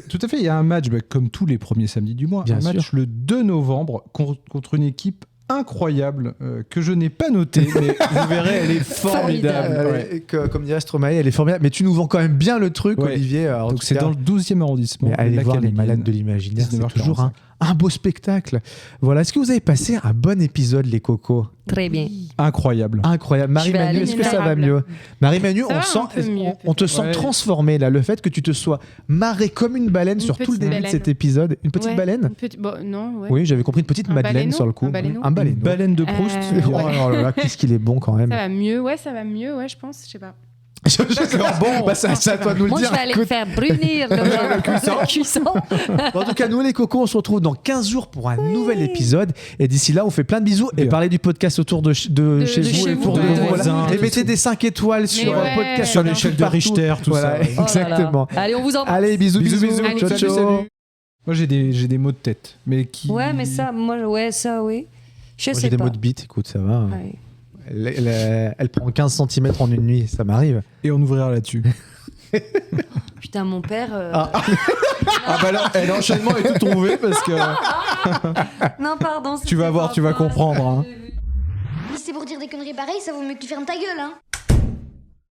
Tout à fait, il y a un match, comme tous les premiers samedis du mois, Bien un match sûr. le 2 novembre contre une équipe incroyable que je n'ai pas notée, mais vous verrez, elle est formidable. Ouais. Comme dirait Stromae, elle est formidable. Mais tu nous vends quand même bien le truc, Ouais. Olivier. Alors, en Donc tout c'est cas, dans le 12e arrondissement. mais allez la voir les Camélienne. malades de l'imaginaire, c'est 19h45. toujours un beau spectacle. Voilà, est-ce que vous avez passé un bon épisode, les cocos? Très bien. Incroyable. Incroyable. Marie-Manu, aller est-ce que ça va mémorable. mieux? Marie-Manu, Ça va un peu mieux, on te sent peut-être. transformée là. Le fait que tu te sois marrée comme une baleine Une sur tout le petite début de baleine. cet épisode. Une petite Ouais, baleine? bon, non, ouais. Oui, j'avais compris une petite Un madeleine baleineau, sur le coup. un baleineau. Un Une baleineau. baleine de Proust. Oh là là, qu'est-ce qu'il est bon quand même. Ça va mieux, ça va mieux, je pense, je sais pas. Bon, bah, c'est à toi de nous le Moi, dire. je vais aller Écoute, faire brunir le cuisson. en tout cas, nous les cocos, on se retrouve dans 15 jours pour un nouvel épisode. Et d'ici là, on fait plein de bisous et Bien. parlez du podcast autour de chez vous chez et vous, autour de de vous. vos Voilà. voisins, Et tout mettez des 5 étoiles sur ouais, podcast, sur partout, l'échelle de Richter, tout voilà, ça. Oh là là. exactement. Allez, on vous embrasse. Allez, bisous, bisous, bisous. Allez, Ciao, salut, ciao. salut. Moi j'ai des mots de tête, mais qui. Ouais, mais ça, moi, ça, oui. Je Moi, sais j'ai des pas. mots de bite, écoute, ça va. Ouais. Elle prend 15 cm en une nuit, ça m'arrive. Et on ouvrira là-dessus. Putain, mon père. Ah bah là, l'enchaînement est tout trouvé parce que Non, pardon. tu vas voir, tu vas comprendre. Hein. Si c'est pour dire des conneries pareilles, ça vaut mieux que tu fermes ta gueule, hein.